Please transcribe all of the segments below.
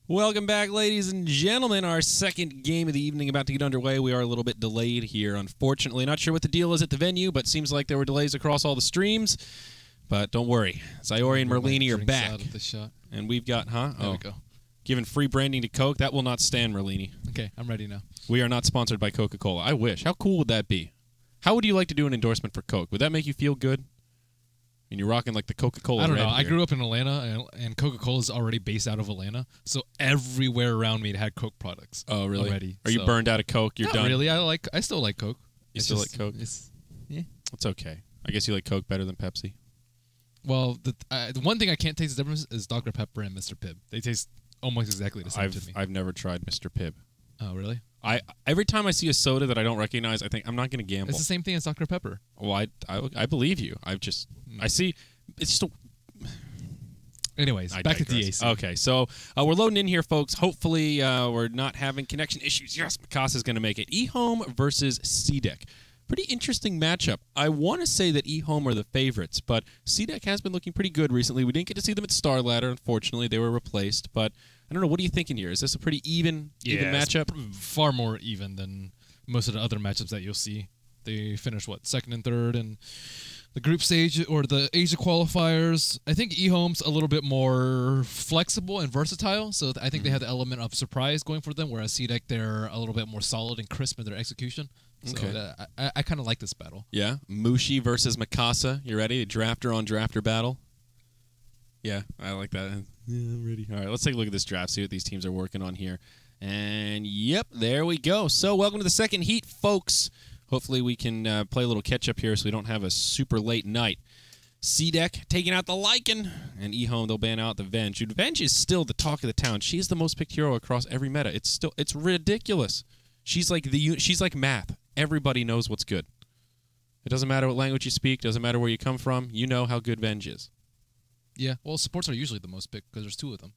Welcome back, ladies and gentlemen. Our second game of the evening about to get underway. We are a little bit delayed here, unfortunately. Not sure what the deal is at the venue, but seems like there were delays across all the streams. But don't worry. Zyori and Merlini are back. And we've got, There we go. Giving free branding to Coke. That will not stand, Merlini. Okay, I'm ready now. We are not sponsored by Coca-Cola. I wish. How cool would that be? How would you like to do an endorsement for Coke? Would that make you feel good? And you're rocking like the Coca-Cola. I don't know. Here. I grew up in Atlanta, and Coca-Cola is already based out of Atlanta, so everywhere around me it had Coke products. Oh, really? Already. Are you burned out of Coke? You're Not done. Really? I still like Coke. You still like Coke? Yeah. It's okay. I guess you like Coke better than Pepsi. Well, the one thing I can't taste the difference is Dr. Pepper and Mr. Pibb. They taste almost exactly the same to me. I've never tried Mr. Pibb. Oh, really? Every time I see a soda that I don't recognize, I think I'm not going to gamble. It's the same thing as Dr. Pepper. Well, I believe you. I see. It's just. Anyways, back to DAC. Okay, so we're loading in here, folks. Hopefully, we're not having connection issues. Yes, Mikasa's going to make it. EHOME versus CDEC. Pretty interesting matchup. I want to say that EHOME are the favorites, but CDEC has been looking pretty good recently. We didn't get to see them at Star Ladder, unfortunately. They were replaced, but I don't know. What are you thinking here? Is this a pretty even matchup? Far more even than most of the other matchups that you'll see. They finished, what, second and third in the group stage or the Asia qualifiers. I think EHOME's a little bit more flexible and versatile, so I think they have the element of surprise going for them, whereas CDEC, they're a little bit more solid and crisp in their execution. Okay. So I kind of like this battle. Yeah. Mushi versus Mikasa. You ready? Drafter on drafter battle? Yeah, I like that. Yeah, I'm ready. All right, let's take a look at this draft, see what these teams are working on here. And, yep, there we go. So, welcome to the second heat, folks. Hopefully we can play a little catch-up here so we don't have a super late night. CDEC taking out the Lycan, and EHOME, they'll ban out the Venge. Dude, Venge is still the talk of the town. She is the most picked hero across every meta. It's ridiculous. She's like math. Everybody knows what's good. It doesn't matter what language you speak, doesn't matter where you come from, you know how good Venge is. Yeah, well, supports are usually the most picked because there's two of them.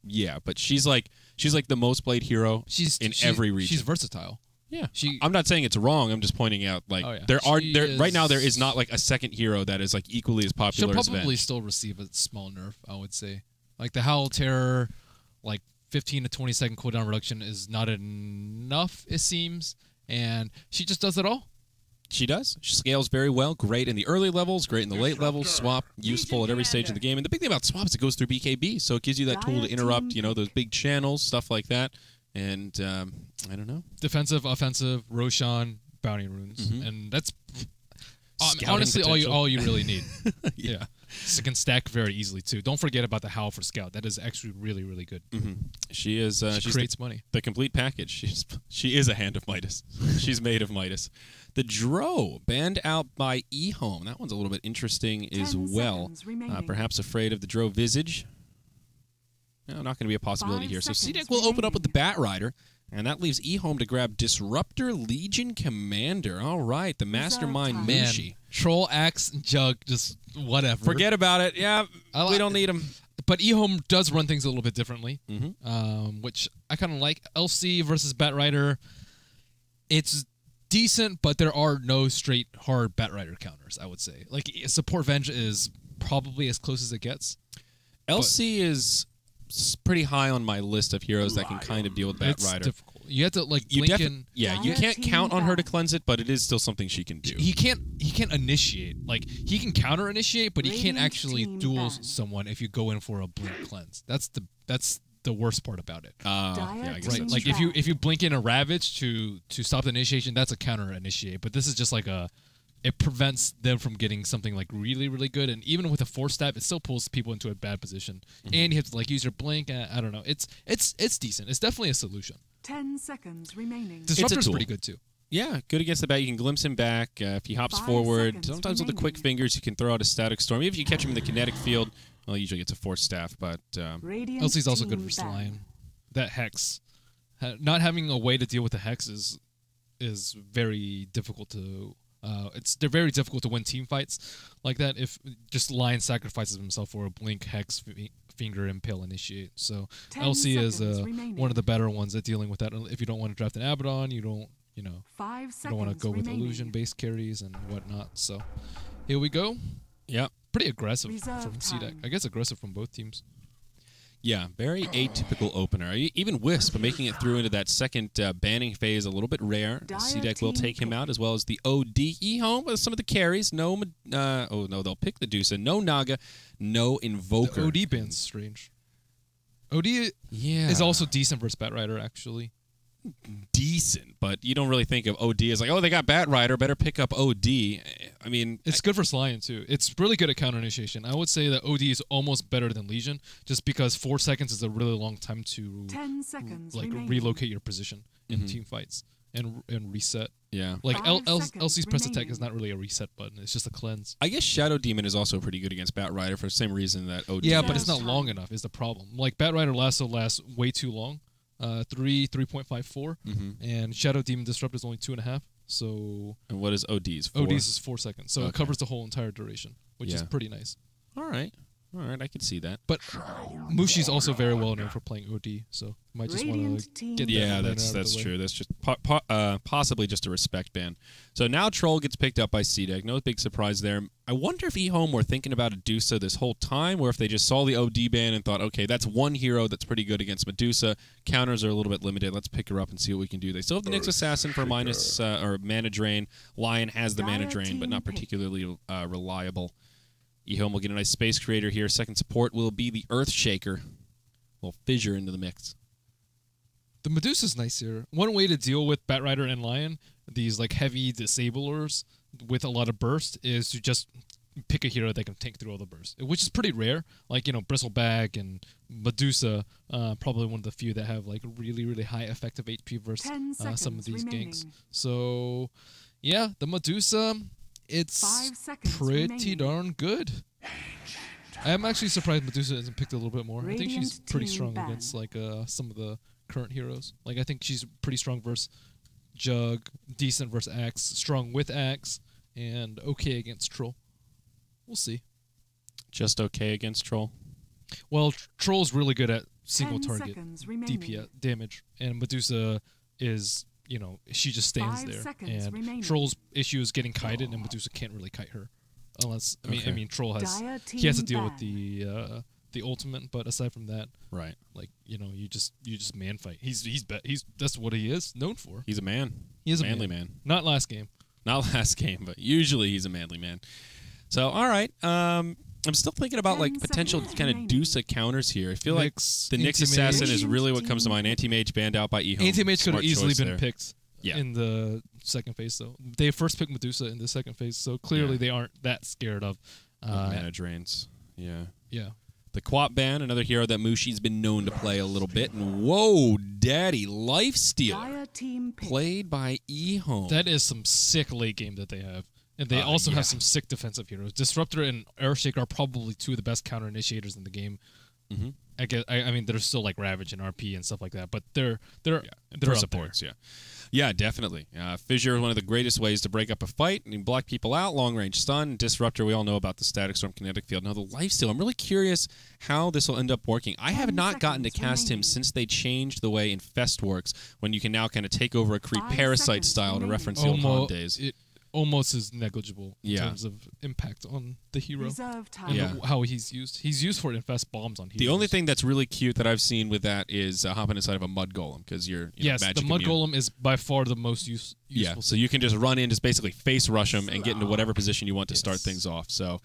Yeah, but she's like the most played hero in every region. She's versatile. Yeah, I'm not saying it's wrong. I'm just pointing out right now there is not like a second hero that is like equally as popular. She'll as probably Venge. still receive a small nerf, I would say. Like the Howl Terror, like 15 to 20 second cooldown reduction is not enough, it seems, and she just does it all. She does. She scales very well. Great in the early levels, great in the late levels. Swap, useful at every stage of the game. And the big thing about swap is it goes through BKB, so it gives you that tool to interrupt, those big channels, stuff like that. And, I don't know. Defensive, offensive, Roshan, bounty runes. And that's honestly all you really need. Yeah. So it can stack very easily, too. Don't forget about the Howl for Scout. That is actually really, really good. She is. She creates money. The complete package. She is a hand of Midas. She's made of Midas. The Dro, banned out by EHOME. That one's a little bit interesting as well. Perhaps afraid of the Dro Visage. No, not going to be a possibility here. So CDEC will open up with the Bat Rider, and that leaves EHOME to grab Disruptor Legion Commander. All right, the Mastermind Mushi. Troll, Axe, Jug, just whatever. Forget about it. Yeah, we don't need him. But EHOME does run things a little bit differently, which I kind of like. LC versus Bat Rider, it's decent, but there are no straight hard Bat Rider counters, I would say. Like, support Venge is probably as close as it gets. LC is pretty high on my list of heroes that can kind of deal with Bat Rider. It's difficult. You have to blink in. Yeah, you can't count on her to cleanse it, but it is still something she can do. He can't initiate. Like, he can counter initiate, but he can't actually duel someone if you go in for a blink cleanse. That's the worst part about it. Yeah, I guess right. Like if you blink in a Ravage to stop the initiation, that's a counter initiate. But this is just like it prevents them from getting something like really, really good. And even with a 4-stab, it still pulls people into a bad position. And you have to like use your blink. I don't know. It's decent. It's definitely a solution. 10 seconds remaining. Disruptor's pretty good too. Yeah, good against the bat. You can glimpse him back if he hops forward. Sometimes with the quick fingers, you can throw out a Static Storm. Even if you catch him in the kinetic field, well, usually it's a 4-staff. But LC's also good versus Lion. That Hex, not having a way to deal with the Hex is very difficult to. They're very difficult to win team fights like that if just Lion sacrifices himself for a blink, Hex, finger, impale, initiate. So LC is one of the better ones at dealing with that. If you don't want to draft an Abaddon, you don't want to go with illusion-based carries and whatnot. So here we go. Yeah, pretty aggressive from CDEC. I guess aggressive from both teams. Yeah, very atypical opener. Even Wisp making it through into that second banning phase a little bit rare. CDEC will take him out, as well as the OD. EHOME with some of the carries. No, oh no, they'll pick the Dusa. No Naga, no Invoker. The OD ban's strange. OD is also decent versus Batrider, actually. Decent, but you don't really think of OD as like, oh, they got Batrider, better pick up OD. I mean, it's good for Slion too. It's really good at counter initiation. I would say that OD is almost better than Legion, just because 4 seconds is a really long time to 10 seconds like remaining. relocate your position in team fights and reset. Yeah, like 5 LC's seconds press attack remaining. is not really a reset button. It's just a cleanse. I guess Shadow Demon is also pretty good against Batrider for the same reason that OD. Yeah, is. but it's not long enough is the problem. Like Batrider lasts way too long. 3.54, and Shadow Demon Disrupt is only 2.5. So And what is OD's? 4? OD's is 4 seconds, so it Okay. covers the whole entire duration, which is Yeah. pretty nice. All right, I can see that. But Mushi's also very well known for playing OD, so might just want Radiant to team get that Yeah, banner that's out of the way. true. That's just possibly just a respect ban. So now Troll gets picked up by CDEC. No big surprise there. I wonder if EHOME were thinking about Medusa this whole time, or if they just saw the OD ban and thought, okay, that's one hero that's pretty good against Medusa. Counters are a little bit limited. Let's pick her up and see what we can do. They still have the Nyx Assassin for minus or mana drain. Lion has the mana drain, but not particularly reliable. EHOME will get a nice space creator here. Second support will be the Earth Shaker. Little fissure into the mix. The Medusa's nice here. One way to deal with Batrider and Lion, these like heavy disablers with a lot of burst, is to just pick a hero that can tank through all the burst, which is pretty rare. Like, you know, Bristleback and Medusa, probably one of the few that have like really high effective HP versus 10 some of these remaining. ganks. So, yeah, the Medusa, it's 5 seconds pretty remaining. darn good. I'm actually surprised Medusa isn't picked a little bit more. I think she's Radiant pretty team strong ban. against like some of the current heroes. Like I think she's pretty strong versus Jug, decent versus Axe, strong with Axe, and okay against Troll. We'll see. Just okay against Troll. Well, Troll's really good at 10 single target seconds remaining. DPS damage, and Medusa is, you know, she just stands 5 there. seconds And remaining. Troll's issue is getting kited, and Medusa can't really kite her, unless I Okay. mean Troll has Dire he has to team deal with ban. the ultimate, but aside from that, Right. like, you know, you just man fight. He's that's what he is known for. He's a man. He is a manly man. Not last game. Not last game, but usually he's a manly man. So, all right. I'm still thinking about 10 like potential seconds kind of remaining. Dusa counters here. I feel like Nyx, the Nyx Anti-Mage. Assassin is really what comes to mind. Team. Anti-Mage banned out by EHOME. Anti-Mage could have Smart easily choice been there. picked Yeah. in the second phase, though. They first picked Medusa in the second phase, so clearly Yeah. they aren't that scared of. Mana drains. Yeah. Yeah. The Quap ban, another hero that Mushi's been known to play a little bit. And whoa, daddy, Lifestealer. Dire team pick. Played by EHOME. That is some sick late game that they have. And they also yeah. have some sick defensive heroes. Disruptor and Earthshaker are probably two of the best counter initiators in the game. Mhm. I mean, there's still like Ravage and RP and stuff like that, but they're for up there. supports, yeah, definitely. Fissure is one of the greatest ways to break up a fight and block people out. Long range stun, Disruptor. We all know about the Static Storm kinetic field. Now the Lifesteal. I'm really curious how this will end up working. I have 10 not gotten to seconds cast him remaining. since they changed the way Infest works, when you can now kind of take over a creep 5 parasite seconds style to remaining. reference the old Han days. It almost is negligible in Yeah. terms of impact on the hero. Reserve time. And Yeah. how he's used. He's used for infest bombs on heroes. The only thing that's really cute that I've seen with that is hopping inside of a mud golem, because you're yes, magic the mud immune. golem is by far the most useful. Yeah, so you can just run in, just basically face rush them and get into whatever position you want to start Yes. things off. So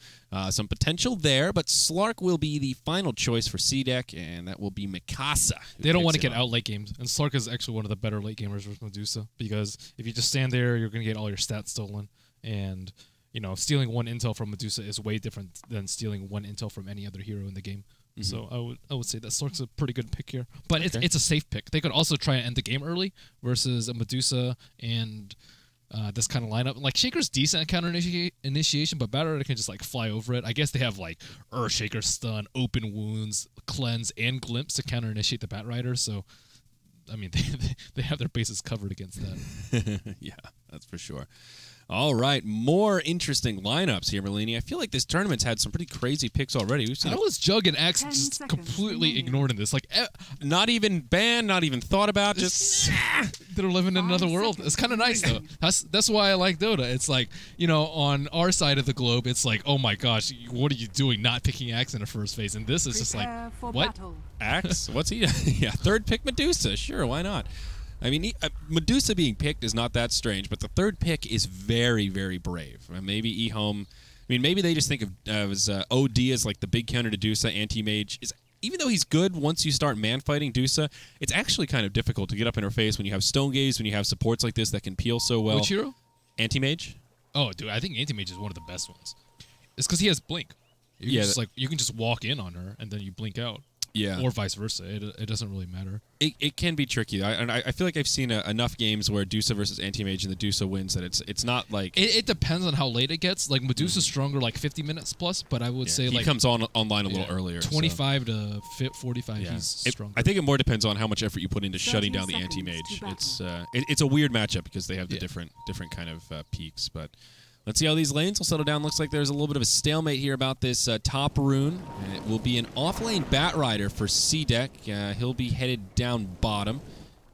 some potential there, but Slark will be the final choice for CDEC, and that will be Mikasa. who They don't picks want to him get up. out late games, and Slark is actually one of the better late gamers with Medusa, because if you just stand there, you're going to get all your stats stolen, and you know, stealing one intel from Medusa is way different than stealing one intel from any other hero in the game. So I would say that Slark's a pretty good pick here, but it's a safe pick. They could also try and end the game early versus a Medusa and this kind of lineup. Like Shaker's decent at counter initiation, but Batrider can just like fly over it. I guess they have like Shaker stun, open wounds, cleanse, and glimpse to counter initiate the Batrider. So I mean, they have their bases covered against that. Yeah, That's for sure. All right, more interesting lineups here, Merlini. I feel like this tournament's had some pretty crazy picks already. We've seen How was Jug and X 10 just seconds completely remaining. ignored in this? Like, not even banned, not even thought about, just they're living in another world. It's kind of nice though. That's why I like Dota. It's like, you know, on our side of the globe, it's like, oh my gosh, what are you doing? Not picking Axe in the first phase, and this is just like, Prepare for what? battle. Axe? What's he? Yeah, third pick Medusa. Sure, why not? I mean, Medusa being picked is not that strange, but the third pick is very, very brave. Maybe EHOME. I mean, maybe they just think of OD as like the big counter to Dusa. Anti-mage is, even though he's good once you start man fighting Dusa, it's actually kind of difficult to get up in her face when you have Stone Gaze, when you have supports like this that can peel so well. Which hero? Anti-mage. Oh, dude, I think Anti-Mage is one of the best ones. It's because he has Blink. Yeah, You can just walk in on her and then you blink out. Yeah. Or vice versa. It doesn't really matter. It can be tricky. I feel like I've seen enough games where Dusa versus Anti-Mage and the Dusa wins that it's not like... It depends on how late it gets. Like, Medusa's stronger like 50 minutes plus, but I would say he like... comes online a little earlier. 25 to 45, Yeah. he's stronger. I think it more depends on how much effort you put into 30 shutting down the seconds Anti-Mage. to It's a weird matchup because they have the Yeah. different kind of peaks, but... Let's see how these lanes will settle down. Looks like there's a little bit of a stalemate here about this top rune. It will be an off-lane Batrider for CDEC. He'll be headed down bottom.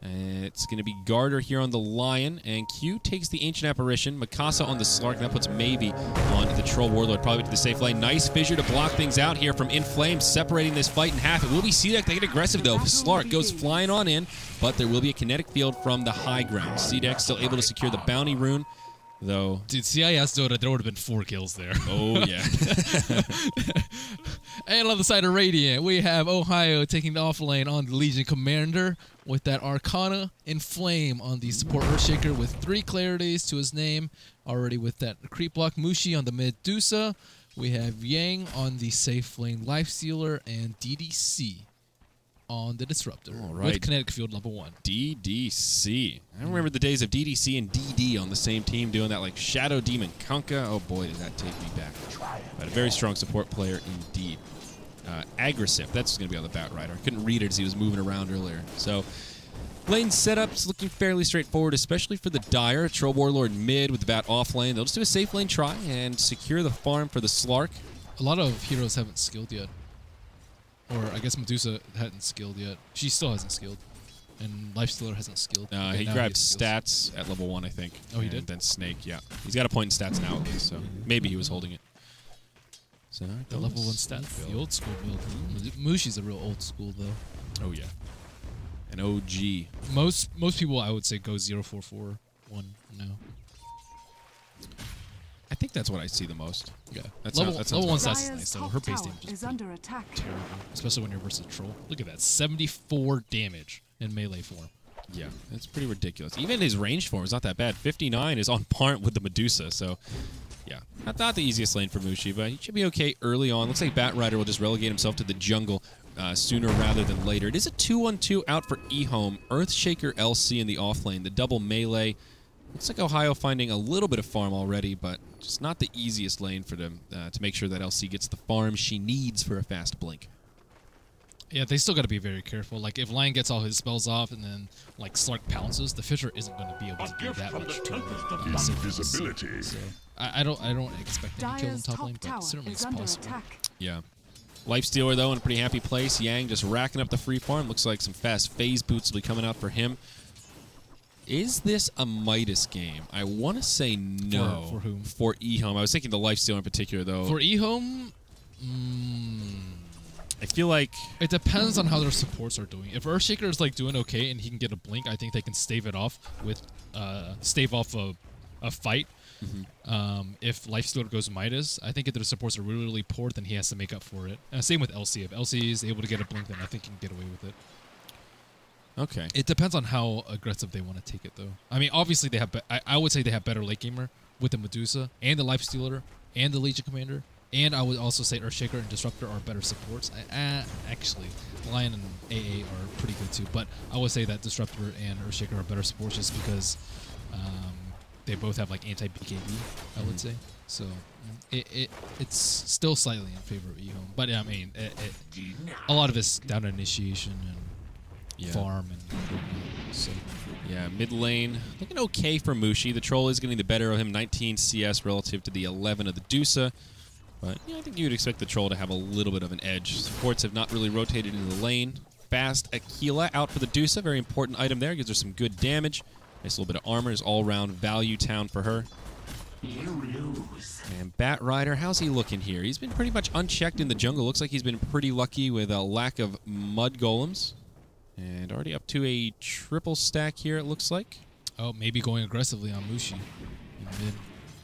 It's going to be Garter here on the Lion, and Q takes the Ancient Apparition. Mikasa on the Slark, and that puts Maybe on the Troll Warlord, probably to the safe lane. Nice fissure to block things out here from Inflame, separating this fight in half. It will be CDEC. They get aggressive, though. Slark goes flying on in, but there will be a kinetic field from the high ground. CDEC still able to secure the Bounty Rune, though. Dude, CIS Dota, there would have been 4 kills there. Oh, yeah. And on the side of Radiant, we have Ohio taking the off lane on the Legion Commander with that Arcana Inflame on the support Earthshaker with 3 clarities to his name. Already with that creep block. Mushi on the mid Dusa. We have Yang on the safe lane Lifestealer and DDC on the Disruptor right. with Kinetic Field level 1. DDC. I remember the days of DDC and DD on the same team doing that, like Shadow Demon Kunkka. Oh boy, does that take me back. But a very strong support player indeed. Aggressive. That's going to be on the Batrider. I couldn't read it as he was moving around earlier. So, lane setup's looking fairly straightforward, especially for the Dire. Troll Warlord mid with the Bat off lane. They'll just do a safe lane try and secure the farm for the Slark. A lot of heroes haven't skilled yet. Or I guess Medusa hadn't skilled yet. She still hasn't skilled. And Lifestealer hasn't skilled. Okay, He now grabbed has skills. stats at level 1, I think. Oh, he and did? then Snake, yeah. He's got a point in stats now at least, so maybe he was holding it. So The level 1 stat. The old school build. Mushi's a real old school though. Oh, yeah. An OG. Most people I would say go 0-4-4-1 now. I think that's what I see the most. Yeah. That level sounds level 1 about stats is Dire's nice though. top Her base tower damage is is under attack. terrible. Especially when you're versus Troll. Look at that. 74 damage in melee form. Yeah, that's pretty ridiculous. Even his range form is not that bad. 59 is on par with the Medusa, so yeah. Not the easiest lane for Mushi, but he should be okay early on. Looks like Batrider will just relegate himself to the jungle sooner rather than later. It is a 2-1-2 out for EHOME. Earthshaker LC in the off lane, the double melee. Looks like Ohio finding a little bit of farm already, but just not the easiest lane for them to make sure that LC gets the farm she needs for a fast blink. Yeah, they still got to be very careful. Like, if Lion gets all his spells off and then, like, Slark pounces, the Fisher isn't going to be able to do that much to save Invisibility. So, I don't expect any kill in Dire's top top lane, but tower certainly is it's under possible. attack. Yeah. Lifestealer, though, in a pretty happy place. Yang just racking up the free farm. Looks like some fast phase boots will be coming out for him. Is this a Midas game? I want to say no. For whom? For EHOME. I was thinking the Lifestealer in particular, though. For EHOME, I feel like... it depends on how their supports are doing. If Earthshaker is, like, doing okay and he can get a blink, I think they can stave it off with, stave off a fight. If Lifestealer goes Midas, I think if their supports are really, really poor, then he has to make up for it. Same with LC. If LC is able to get a blink, then I think he can get away with it. Okay. It depends on how aggressive they want to take it, though. I mean, obviously they have. I would say they have better late gamer with the Medusa and the Lifestealer and the Legion Commander, and I would also say Earthshaker and Disruptor are better supports. Actually, Lion and AA are pretty good too, but I would say that Disruptor and Earthshaker are better supports just because they both have like anti-BKB. I would say so. It's still slightly in favor of EHOME, but I mean, a lot of it's down to initiation and farm and whatnot, so Yeah, mid lane looking okay for Mushi. The troll is getting the better of him, 19 CS relative to the 11 of the Dusa. But yeah, I think you would expect the troll to have a little bit of an edge. Supports have not really rotated into the lane. Fast Aquila out for the Dusa, very important item there. Gives her some good damage. Nice little bit of armor. Is all-round value town for her. You lose. And Bat Rider, how's he looking here? He's been pretty much unchecked in the jungle. Looks like he's been pretty lucky with a lack of mud golems. And already up to a triple stack here, it looks like. Oh, maybe going aggressively on Mushi in mid.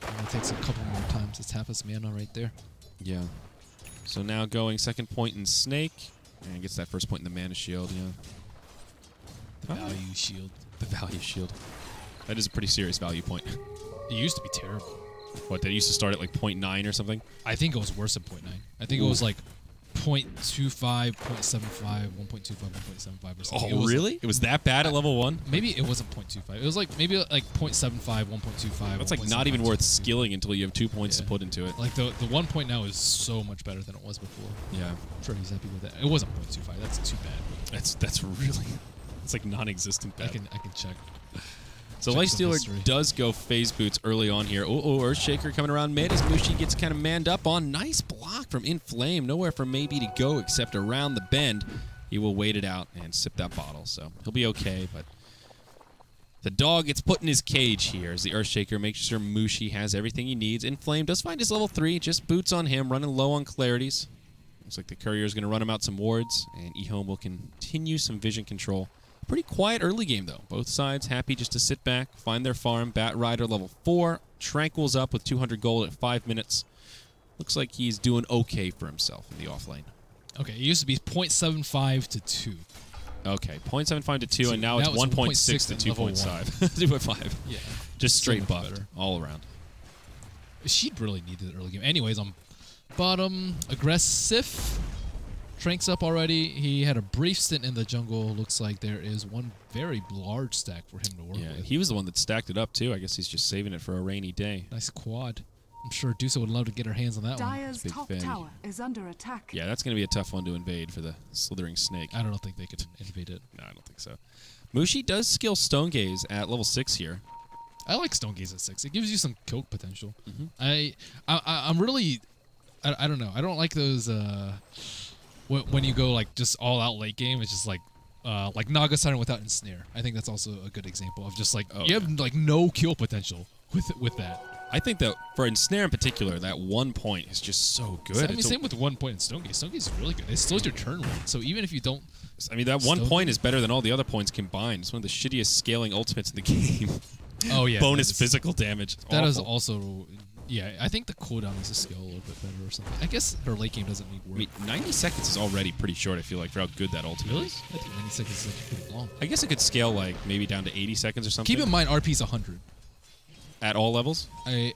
Only takes a couple more times. It's half his mana right there. Yeah. So now going second point in Snake. And gets that first point in the mana shield, yeah. The value shield. The value shield. That is a pretty serious value point. It used to be terrible. What, that used to start at like 0.9 or something? I think it was worse than 0.9. I think it was like 0.25, 0.75, 1.25, 1.75 or something. Oh, really? It was that bad at level 1? Maybe it wasn't 0.25. It was like maybe like 0.75, 1.25. That's like not even worth skilling until you have 2 points to put into it. Like the 1 point now is so much better than it was before. Yeah. I'm sure he's happy with that. It wasn't 0.25. That's too bad. That's really... It's like non-existent bad. I can check. So Check the Lifestealer history. does go phase boots early on here. Oh, Earthshaker coming around mid as Mushi gets kind of manned up on. Nice block from Inflame. Nowhere for maybe to go except around the bend. He will wait it out and sip that bottle. So he'll be okay, but the dog gets put in his cage here as the Earthshaker makes sure Mushi has everything he needs. Inflame does find his level 3. Just boots on him, running low on clarities. Looks like the Courier is going to run him out some wards, and EHOME will continue some vision control. Pretty quiet early game, though. Both sides happy just to sit back, find their farm. Bat Rider level 4. Tranquil's up with 200 gold at 5 minutes. Looks like he's doing okay for himself in the off lane. Okay, it used to be 0.75 to 2. Okay, 0.75 to 2, and now it's 1.6 to 2.5. 2.5. Yeah. Just straight much buffed better. all around. She'd really needed it early game. Anyways, on bottom, aggressive. Trank's up already. He had a brief stint in the jungle. Looks like there is one very large stack for him to work with. He was the one that stacked it up, too. I guess he's just saving it for a rainy day. Nice quad. I'm sure Dusa would love to get her hands on that one. Dire's Big top fan. tower is under attack. Yeah, that's going to be a tough one to invade for the Slithering Snake. I don't think they could invade it. No, I don't think so. Mushi does skill Stone Gaze at level 6 here. I like Stone Gaze at 6. It gives you some kill potential. Mm-hmm. I'm really... I don't know. I don't like those... when you go like just all out late game, it's just like Naga Siren without ensnare. I think that's also a good example of just like you have like no kill potential with that. I think that for ensnare in particular, that 1 point is just so good. I mean, same with 1 point in Stone Gaze. Stone Gaze is really good. It slows your turn rate. So even if you don't, I mean, that 1 point is better than all the other points combined. It's one of the shittiest scaling ultimates in the game. oh yeah, Bonus physical damage. It's that is awful. also. Yeah, I think the cooldown needs to scale a little bit better or something. I guess her late game doesn't need work. I mean, 90 seconds is already pretty short, I feel like, for how good that ultimate Really? is. I think 90 seconds is actually pretty long. I guess it could scale, like, maybe down to 80 seconds or something. Keep in mind, RP's 100. At all levels?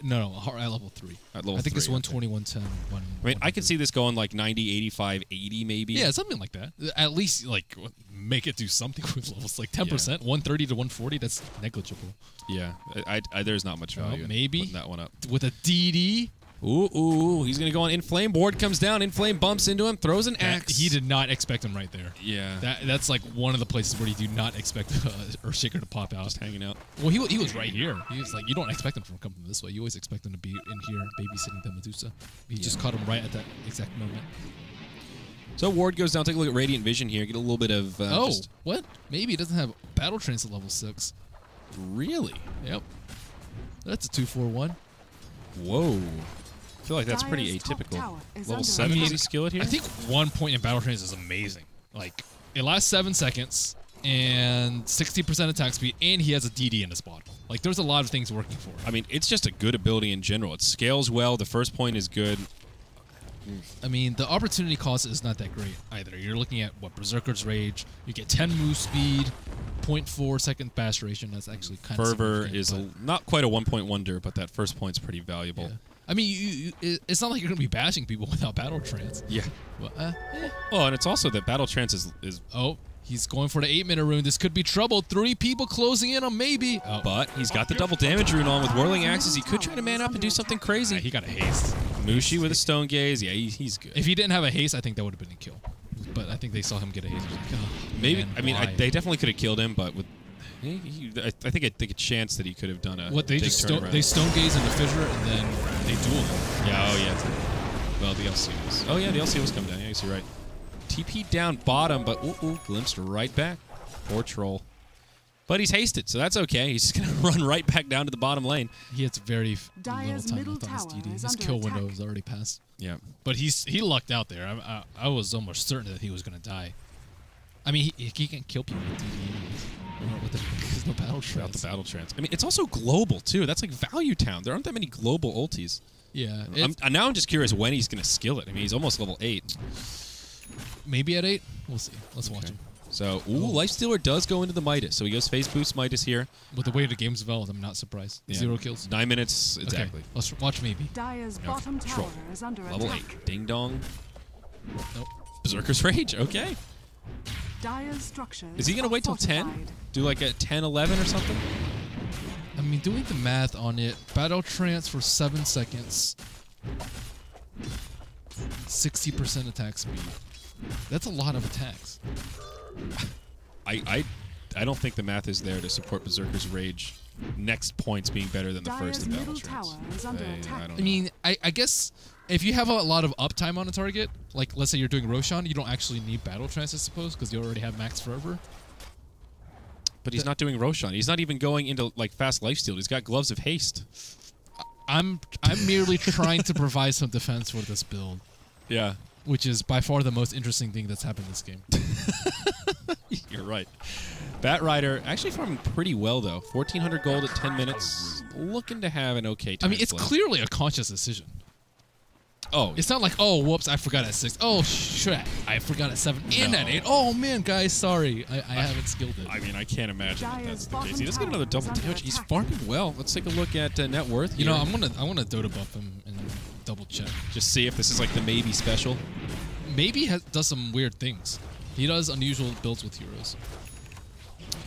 No, at level 3. At level I think 3, it's 120, 110, I mean, I could see this going like 90, 85, 80 maybe. Yeah, something like that. At least, like, make it do something with levels. Like 10%, 130 to 140, that's negligible. Yeah, there's not much value in maybe. putting that one up. With a DD. Ooh, he's going to go on Inflame. Board comes down. Inflame bumps into him, throws an axe. He did not expect him right there. Yeah. That's like one of the places where you do not expect Earthshaker to pop out. Just hanging out. Well, he was right here. He was like, you don't expect him to come from this way. You always expect him to be in here babysitting the Medusa. He just caught him right at that exact moment. So Ward goes down. Take a look at Radiant Vision here. Get a little bit of... what? Maybe he doesn't have Battle Trance at level 6. Really? Yep. That's a 2-4-1. Whoa. I feel like that's pretty Dire's top atypical. tower is Level under 7 attack. does he skill it here? I think 1 point in Battle Trance is amazing. Like, it lasts 7 seconds and 60% attack speed, and he has a DD in his bottle. Like, there's a lot of things working for him. I mean, it's just a good ability in general. It scales well. The first point is good. I mean, the opportunity cost is not that great either. You're looking at, what, Berserker's Rage. You get 10 move speed, 0.4 second fast duration. That's actually kind of Fervor is not quite a 1-point wonder, but that first point's pretty valuable. Yeah. I mean, it's not like you're going to be bashing people without Battle Trance. Yeah. Well, Oh, and it's also that Battle Trance is Oh, he's going for the 8-minute rune. This could be trouble. 3 people closing in on maybe. Oh. but he's got the double damage rune on with Whirling Axes. He could try to man up and do something crazy. He got a haste. Mushi with a Stone Gaze. Yeah, he's good. If he didn't have a haste, I think that would have been a kill. But I think they saw him get a haste. Like, oh, Maybe. man, I mean, why? they definitely could have killed him, but with I think a chance that he could have done a What, they big just turnaround. they stone gaze into Fissure and then they duel them. Yeah, oh yeah. Well, the LC was... Oh yeah, the LC was coming down. Yeah, I guess you're right. TP down bottom, but glimpsed right back. Poor Troll. But he's hasted, so that's okay. He's just going to run right back down to the bottom lane. He has very little Dyer's time middle left on his tower DD. is His under kill attack. window is already passed. Yeah. But he lucked out there. I was almost certain that he was going to die. I mean, he can't kill people with DD anyways. There's no battle Without trance. the battle trance. I mean, it's also global, too. That's like Value Town. There aren't that many global ultis. Yeah. Now I'm just curious when he's going to skill it. I mean, he's almost level 8. Maybe at 8. We'll see. Let's watch him. So, Lifestealer does go into the Midas. So he goes phase boost Midas here. With the way the game's developed, I'm not surprised. Yeah. 0 kills. 9 minutes, exactly. Okay, let's watch maybe. Dyer's Yeah, bottom Troll. tower is under Level attack. 8. Ding dong. Nope. Berserker's Rage. Okay. Dyer's structures Is he going to are wait till 10? fortified. Do like a 10, 11 or something? I mean, doing the math on it, battle trance for 7 seconds, 60% attack speed. That's a lot of attacks. I don't think the math is there to support Berserker's Rage. Next points being better than the first Dyer's in battle middle trance. tower is under attack. I don't I know. mean, I guess if you have a lot of uptime on a target, like let's say you're doing Roshan, you don't actually need battle trance, I suppose, because you already have max fervor. But he's not doing Roshan. He's not even going into like fast lifesteal. He's got gloves of haste. I'm merely trying to provide some defense for this build, Yeah, which is by far the most interesting thing that's happened this game. you're right. Bat Rider actually farming pretty well though. 1,400 gold at 10 minutes. Looking to have an okay I time. mean, it's clearly a conscious decision. Oh, It's not like, oh, whoops, I forgot at 6. Oh, shit, I forgot at 7 and at No. 8. Oh, man, guys, sorry. I haven't skilled it. I mean, I can't imagine that that's the Dyer's case. He does get bottom another double tower is damage. He's under farming well. Let's take a look at net worth. You know, here. I want to Dota buff him and double check. Just see if this is like the maybe special. Maybe he does some weird things. He does unusual builds with heroes.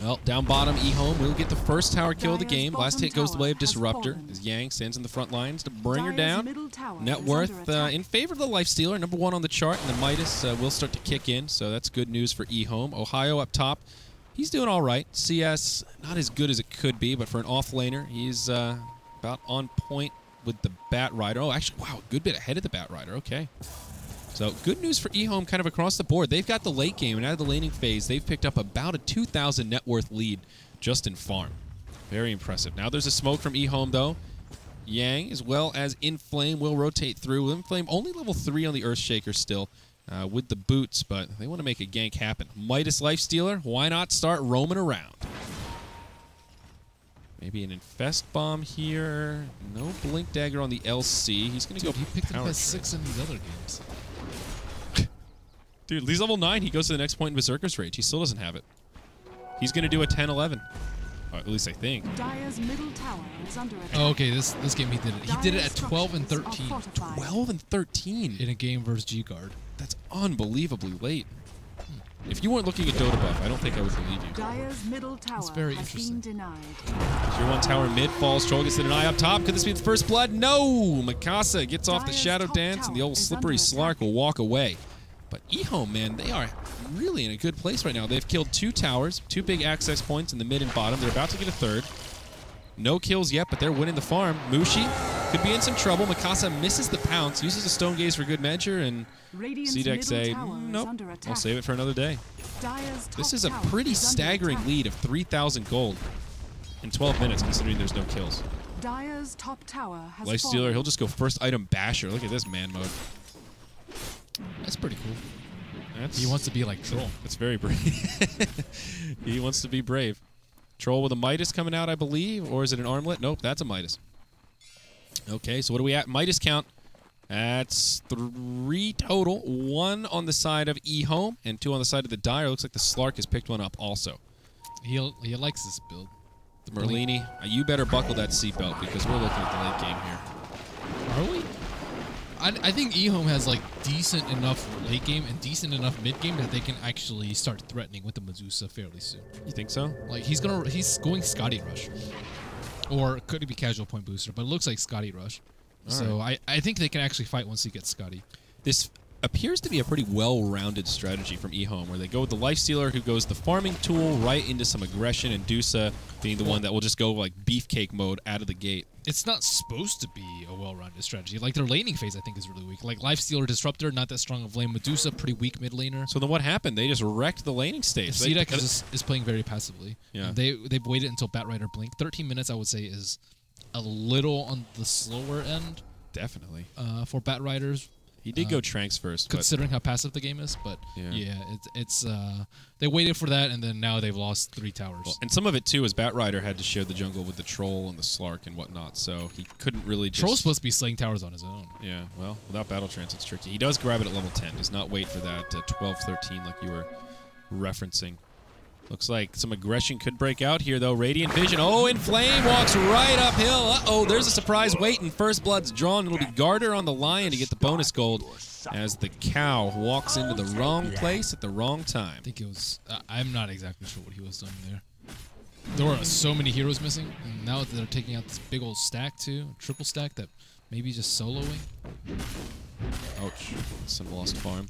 Well, down bottom, EHOME will get the first tower kill of the Dyer's game. Last bottom hit goes the way of tower has Disruptor, fallen. as Yang stands in the front lines to bring her Dyer's down. middle tower Net is worth under attack. in favor of the Lifestealer, number 1 on the chart, and the Midas will start to kick in, so that's good news for EHOME. Ohio up top, he's doing all right. CS, not as good as it could be, but for an off-laner, he's about on point with the Bat Rider. Oh, actually, wow, a good bit ahead of the Bat Rider. Okay. So good news for EHOME kind of across the board. They've got the late game, and out of the laning phase, they've picked up about a 2,000 net worth lead just in farm. Very impressive. Now there's a smoke from EHOME, though. Yang, as well as Inflame, will rotate through. Inflame only level 3 on the Earthshaker still with the boots, but they want to make a gank happen. Midas Lifestealer, why not start roaming around? Maybe an Infest Bomb here. No Blink Dagger on the LC. He's going to go Dude, he picked it power up at trip. 6 in these other games. Dude, he's level 9. He goes to the next point in Berserker's Rage. He still doesn't have it. He's going to do a 10-11. Or at least I think. Dyer's middle tower is under attack. Oh, okay, this game he did it. He did it at 12 and 13 12 and 13. in a game versus G-Guard. That's unbelievably late. If you weren't looking at Dota buff, I don't think I would believe you. Dyer's middle tower very has interesting. been denied. Tier 1 tower mid falls. Troll gets the deny up top. Could this be the first blood? No! Mikasa gets off the Dyer's Shadow top Dance, and the tower old is Slippery under Slark attack. will walk away. But EHOME, man, they are really in a good place right now. They've killed 2 towers, 2 big access points in the mid and bottom. They're about to get a third. No kills yet, but they're winning the farm. Mushi could be in some trouble. Mikasa misses the pounce, uses a Stone Gaze for good measure, and Radiant's CDEC middle say, tower is nope, under I'll attack. save it for another day. Dyer's top This is a tower pretty is under staggering attack. lead of 3,000 gold in 12 minutes, considering there's no kills. Dyer's top tower has Lifestealer, fallen. he'll just go first item basher. Look at this man mode. That's pretty cool. That's, He wants to be like Troll. That's very brave. He wants to be brave. Troll with a Midas coming out, I believe. Or is it an armlet? Nope, that's a Midas. Okay, so what are we at? Midas count. That's 3 total. 1 on the side of EHOME and 2 on the side of the Dyer. Looks like the Slark has picked one up also. He likes this build. The Merlini, you better buckle that seatbelt because we're looking at the late game here. Are we? I think EHOME has like decent enough late game and decent enough mid game that they can actually start threatening with the Medusa fairly soon. You think so? Like he's going Scotty Rush, or could it be casual point booster? But it looks like Scotty Rush. So I think they can actually fight once he gets Scotty. This appears to be a pretty well-rounded strategy from EHOME, where they go with the Lifestealer, who goes the farming tool right into some aggression, and Dusa being the one that will just go like beefcake mode out of the gate. It's not supposed to be a well-rounded strategy. Like, their laning phase, I think, is really weak. Like, Lifestealer, Disruptor, not that strong of lane. Medusa, pretty weak mid laner. So then what happened? They just wrecked the laning stage. CDEC is playing very passively. Yeah. They've waited until Batrider blink. 13 minutes, I would say, is a little on the slower end. Definitely. For Batriders. He did go Tranks first. Considering how passive the game is, but yeah, it's they waited for that, and then now they've lost 3 towers. Well, and some of it, too, is Batrider had to share the jungle with the Troll and the Slark and whatnot, so he couldn't really just... Troll's supposed to be slaying towers on his own. Yeah, well, without Battle Trance, it's tricky. He does grab it at level 10. Does not wait for that 12-13 like you were referencing. Looks like some aggression could break out here, though. Radiant Vision. Oh, Inflame walks right uphill. Uh-oh, there's a surprise waiting. First Blood's drawn. It'll be Garter on the Lion to get the bonus gold as the Cow walks into the wrong place at the wrong time. I think it was... I'm not exactly sure what he was doing there. There were so many heroes missing, and now they're taking out this big old stack, too. Triple stack that maybe just soloing. Ouch. Some lost farm.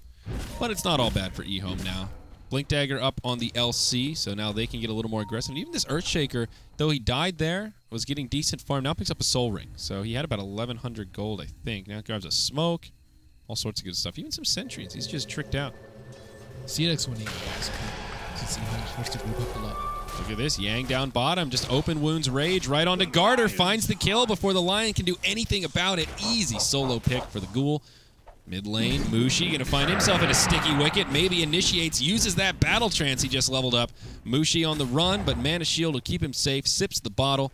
But it's not all bad for EHOME now. Blink Dagger up on the LC, so now they can get a little more aggressive. And even this Earthshaker, though he died there, was getting decent farm. Now picks up a Soul Ring. So he had about 1,100 gold, I think. Now grabs a Smoke. All sorts of good stuff. Even some Sentries. He's just tricked out. CDEC's winning. Since EHOME's forced to group up a lot. Look at this. Yang down bottom. Just open wounds rage right onto Garter. Finds the kill before the Lion can do anything about it. Easy solo pick for the Ghoul. Mid lane, Mushi gonna find himself in a sticky wicket. Maybe initiates, uses that battle trance he just leveled up. Mushi on the run, but Mana Shield will keep him safe. Sips the bottle,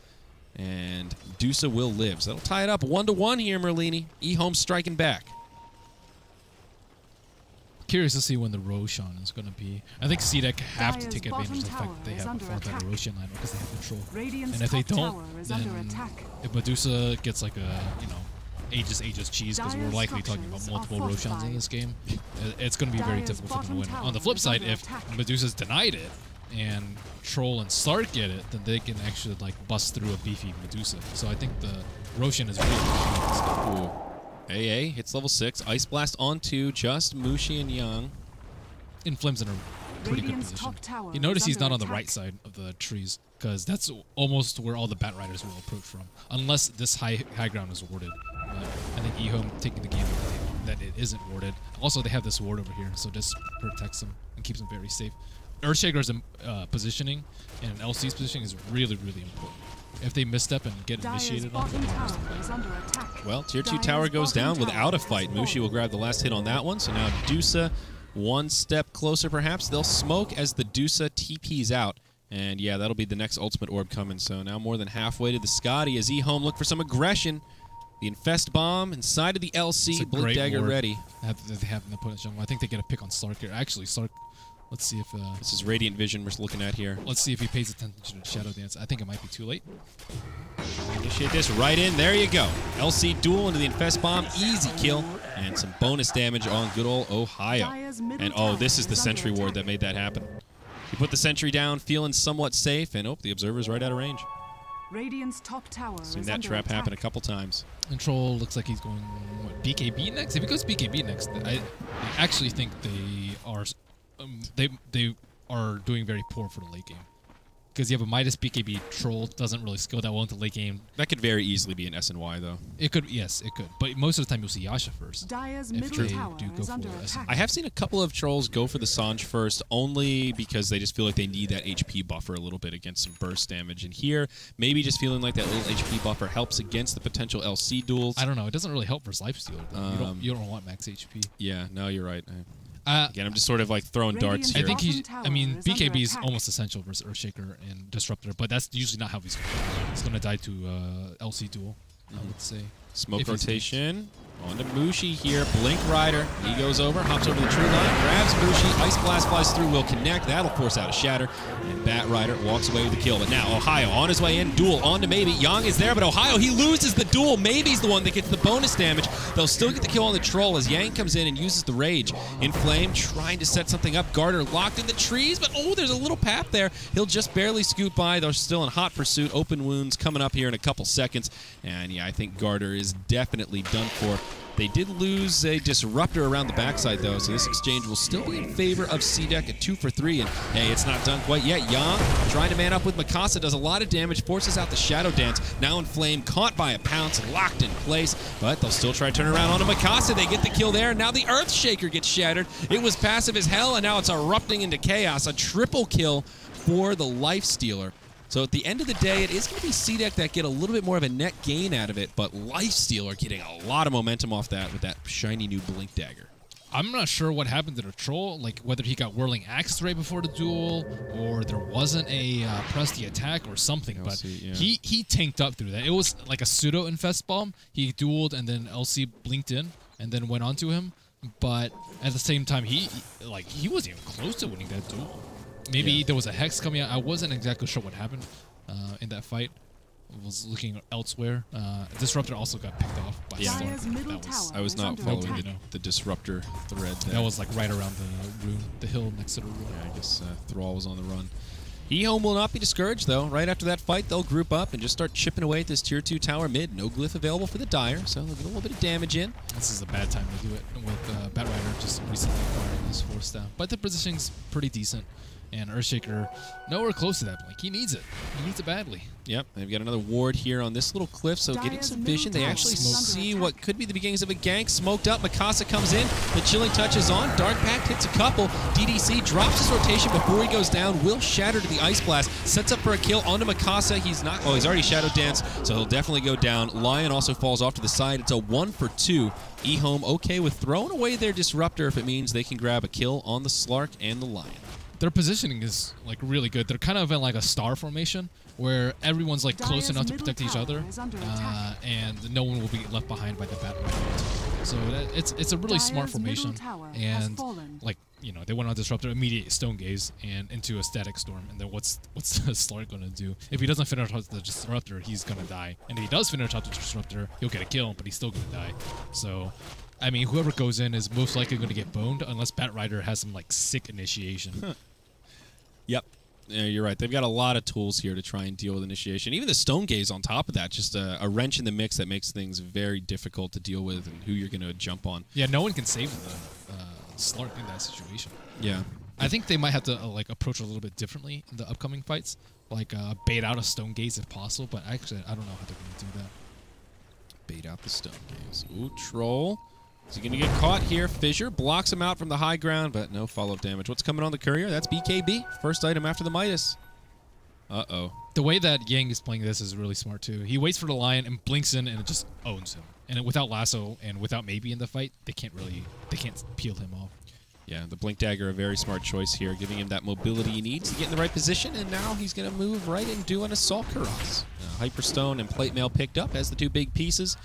and Dusa will live. So that'll tie it up 1-1 here, Merlini. EHOME striking back. Curious to see when the Roshan is going to be. I think CDEC have to take advantage of the fact that they have a frontline Roshan line because they have control. And if they don't, then if Medusa gets like a, Aegis cheese, because we're likely talking about multiple Roshans in this game, it's going to be very difficult for them to win. On the flip side, if Medusa's denied it and Troll and Slark get it, then they can actually like bust through a beefy Medusa. So I think the Roshan is really good. AA hits level 6. Ice Blast onto just Mushi and Yang. Inflame's in a pretty good position. You notice he's not on the right side of the trees, because that's almost where all the Batriders will approach from, unless this high ground is warded. I think EHOME taking the game that it isn't warded. Also, they have this ward over here, so this protects them and keeps them very safe. Earthshaker's positioning and LC's positioning is really, really important. If they misstep and get initiated on them, well, tier 2 tower goes down without a fight. Mushi will grab the last hit on that one, so now Dusa one step closer perhaps. They'll smoke as the Dusa TP's out. And yeah, that'll be the next ultimate orb coming. So now more than halfway to the Scotty as EHOME look for some aggression. The Infest Bomb inside of the LC. Blink Dagger ready. They have in the opponent's jungle. I think they get a pick on Slark here. Actually, Slark, let's see if... this is Radiant Vision we're looking at here. Let's see if he pays attention to Shadow Dance. I think it might be too late. Initiate this right in. There you go. LC duel into the Infest Bomb. Easy kill. And some bonus damage on good old Ohio. And oh, this is the Sentry Ward that made that happen. He put the Sentry down, feeling somewhat safe, and the Observer's right out of range. Radiant's top tower Seen that trap happen a couple times. And Troll looks like he's going, what, BKB next? If he goes BKB next, I actually think they are doing very poor for the late game. Because you have a Midas BKB, Troll doesn't really skill that well into late game. That could very easily be an SNY, though. It could, yes, it could. But most of the time you'll see Yasha first. Dire's if middle they tower do go is for under SNY. attack. I have seen a couple of Trolls go for the Sange first, only because they just feel like they need that HP buffer a little bit against some burst damage. And here, maybe just feeling like that little HP buffer helps against the potential LC duels. I don't know. It doesn't really help versus Lifestealer. You don't want max HP. Yeah, no, you're right. Again, I'm just sort of like throwing darts here. I think BKB is almost essential versus Earthshaker and Disruptor, but that's usually not how he's going to die. He's going to die to LC duel, I would say. Smoke rotation. On to Mushi here. Blink Rider. He goes over, hops over the tree line, grabs Mushi. Ice Blast flies through, will connect. That'll force out a Shatter. And Bat Rider walks away with the kill. But now Ohio on his way in. Duel on to Maybe. Yang is there, but Ohio, he loses the duel. Maybe's the one that gets the bonus damage. They'll still get the kill on the Troll as Yang comes in and uses the Rage. Inflame trying to set something up. Garter locked in the trees, but there's a little path there. He'll just barely scoot by. They're still in hot pursuit. Open wounds coming up here in a couple seconds. And yeah, I think Garter is definitely done for. They did lose a disruptor around the backside, though, so this exchange will still be in favor of CDEC at 2 for 3. And, hey, it's not done quite yet. Yang trying to man up with Mikasa, does a lot of damage, forces out the Shadow Dance. Now in flame, caught by a pounce, locked in place, but they'll still try to turn around onto Mikasa. They get the kill there. Now the Earthshaker gets shattered. It was passive as hell, and now it's erupting into chaos. A triple kill for the Lifestealer. So at the end of the day, it is going to be CDEC that get a little bit more of a net gain out of it, but Lifestealer getting a lot of momentum off that with that shiny new Blink Dagger. I'm not sure what happened to the troll, like whether he got Whirling Axe right before the duel, or there wasn't a press the attack or something, but he tanked up through that. It was like a pseudo Infest Bomb. He dueled and then LC blinked in and then went onto him, but at the same time, he wasn't even close to winning that duel. Maybe there was a Hex coming out. I wasn't exactly sure what happened in that fight. I was looking elsewhere. Disruptor also got picked off by Storm. I was not following the Disruptor thread there. That was like right around the rune, the hill next to the rune. Yeah, I guess Thrall was on the run. EHOME will not be discouraged, though. Right after that fight, they'll group up and just start chipping away at this Tier 2 tower mid. No glyph available for the Dire, so they'll get a little bit of damage in. This is a bad time to do it with Batrider just recently acquiring his 4-star. But the positioning's pretty decent. And Earthshaker, nowhere close to that blink. He needs it. He needs it badly. Yep, they've got another ward here on this little cliff, so getting some vision. They actually see what could be the beginnings of a gank. Smoked up, Mikasa comes in. The Chilling Touch is on. Dark Pact hits a couple. DDC drops his rotation before he goes down. Will shatter to the Ice Blast. Sets up for a kill onto Mikasa. He's not. Oh, he's already Shadow Dance, so he'll definitely go down. Lion also falls off to the side. It's a 1 for 2. EHOME okay with throwing away their Disruptor if it means they can grab a kill on the Slark and the Lion. Their positioning is like really good. They're kind of in like a star formation where everyone's like close enough to protect each other, and no one will be left behind by the Batrider. So it's a really smart formation. And like they went on Disruptor, immediate Stone Gaze, and into a Static Storm. And then what's the Slark gonna do? If he doesn't finish off the Disruptor, he's gonna die. And if he does finish off the Disruptor, he'll get a kill, but he's still gonna die. So. I mean, whoever goes in is most likely going to get boned unless Batrider has some like sick initiation. Yep. Yeah, you're right. They've got a lot of tools here to try and deal with initiation. Even the Stone Gaze on top of that, just a wrench in the mix that makes things very difficult to deal with and who you're going to jump on. Yeah, no one can save the Slark in that situation. Yeah. I think they might have to like approach it a little bit differently in the upcoming fights. Like bait out a Stone Gaze if possible, but actually I don't know how they're going to do that. Bait out the Stone Gaze. Ooh, Troll. Is he going to get caught here? Fissure blocks him out from the high ground, but no follow-up damage. What's coming on the Courier? That's BKB. First item after the Midas. Uh-oh. The way that Yang is playing this is really smart, too. He waits for the Lion and blinks in, and it just owns him. And without Lasso and without Maybe in the fight, they can't peel him off. Yeah, the Blink Dagger, a very smart choice here, giving him that mobility he needs to get in the right position, and now he's going to move right and do an Assault Cuirass. Hyperstone and Plate Mail picked up as the two big pieces.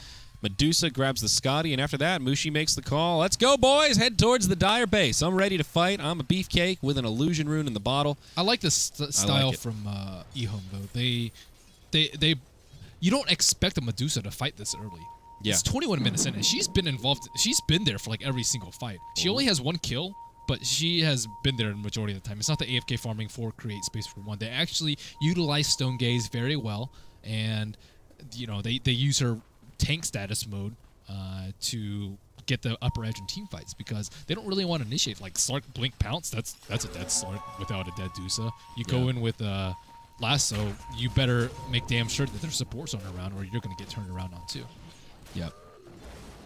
Medusa grabs the Scotty, and after that, Mushi makes the call. Let's go, boys! Head towards the Dire base. I'm ready to fight. I'm a beefcake with an illusion rune in the bottle. I like this style from EHOME, though. You don't expect a Medusa to fight this early. Yeah. It's 21 minutes in, and she's been involved. She's been there for like every single fight. She only has 1 kill, but she has been there the majority of the time. It's not the AFK farming for create space for 1. They actually utilize Stone Gaze very well, and they use her tank status mode to get the upper edge in team fights because they don't really want to initiate like Slark Blink Pounce. That's a dead Slark without a dead Dusa. You go in with Lasso, you better make damn sure that there's supports on around or you're going to get turned around on too. Yep.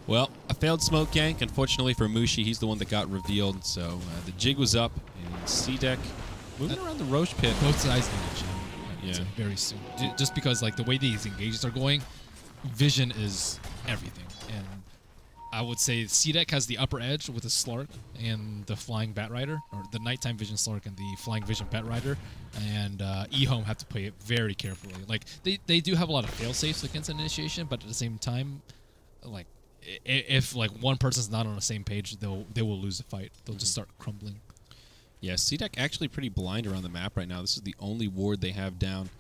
Well, a failed smoke gank. Unfortunately for Mushi, he's the one that got revealed. So the jig was up, and CDEC moving around the Roche pit. Both sides need a jig. Very soon. Just because like the way these engages are going, vision is everything, and I would say CDEC has the upper edge with the Slark and the Flying Batrider, or the Nighttime Vision Slark and the Flying Vision Batrider, and EHOME have to play it very carefully. Like they do have a lot of fail-safes against initiation, but at the same time, like if like one person's not on the same page, they will lose the fight. They'll just start crumbling. Yeah, CDEC actually pretty blind around the map right now. This is the only ward they have down.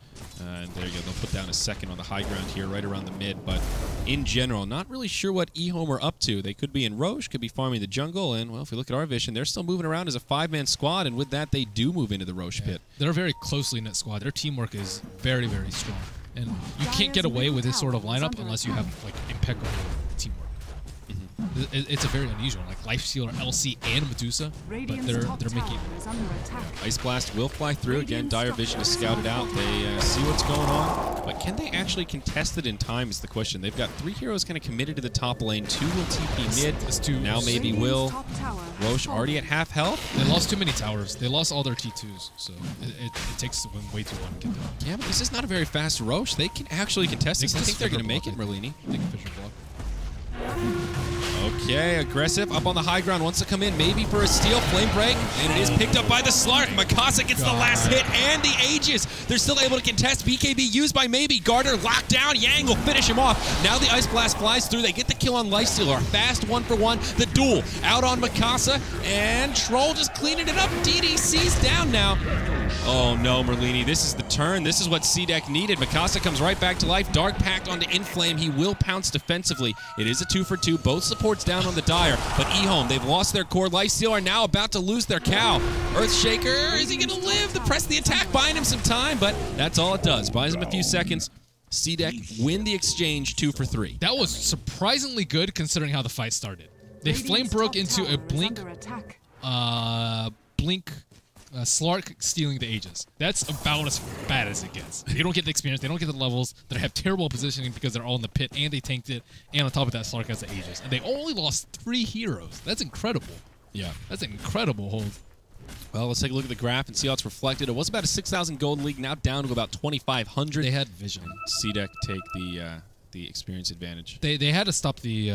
And there you go. They'll put down a second on the high ground here, right around the mid. But in general, not really sure what EHOME are up to. They could be in Roche, could be farming the jungle. And, well, if we look at our vision, they're still moving around as a 5-man squad. And with that, they do move into the Roche pit. They're a very closely knit squad. Their teamwork is very, very strong. And you can't get away with this sort of lineup unless you have, like, impeccable teamwork. It's a very unusual, like Lifestealer, LC, and Medusa, but they're making. Ice Blast will fly through. Again, Dire Vision is scouted out. They see what's going on, but can they actually contest it in time is the question. They've got 3 heroes kind of committed to the top lane. 2 will TP mid. Now maybe will. Roche already at half health. They lost too many towers. They lost all their T2s, so it takes them way too long to get there. Yeah, but this is not a very fast Roche. They can actually contest this. I think they're going to make it, Merlini. They can Fisher block. Okay, aggressive, up on the high ground, wants to come in, maybe for a steal, flame break, and it is picked up by the Slark. Mikasa gets the last hit, and the Aegis. They're still able to contest. BKB used by maybe. Garter locked down. Yang will finish him off. Now the Ice Blast flies through. They get the kill on Lifestealer. Fast 1-for-1. The duel out on Mikasa, and Troll just cleaning it up. DDC's down now. Oh no, Merlini, this is the turn. This is what CDEC needed. Mikasa comes right back to life. Dark Pact onto Inflame. He will pounce defensively. It is a 2-for-2. Both supports down on the Dire, but EHOME, they've lost their core. Lifestealer are now about to lose their cow. Earthshaker, is he going to live? The press the attack, buying him some time, but that's all it does. Buys him a few seconds. CDEC win the exchange 2-for-3. That was surprisingly good considering how the fight started. They flame broke into a blink, Slark stealing the Aegis. That's about as bad as it gets. They don't get the experience, they don't get the levels, they have terrible positioning because they're all in the pit, and they tanked it, and on top of that, Slark has the Aegis. And they only lost 3 heroes. That's incredible. Yeah. That's an incredible hold. Well, let's take a look at the graph and see how it's reflected. It was about a 6,000 gold league, now down to about 2,500. They had vision. CDEC take the experience advantage. They had to stop the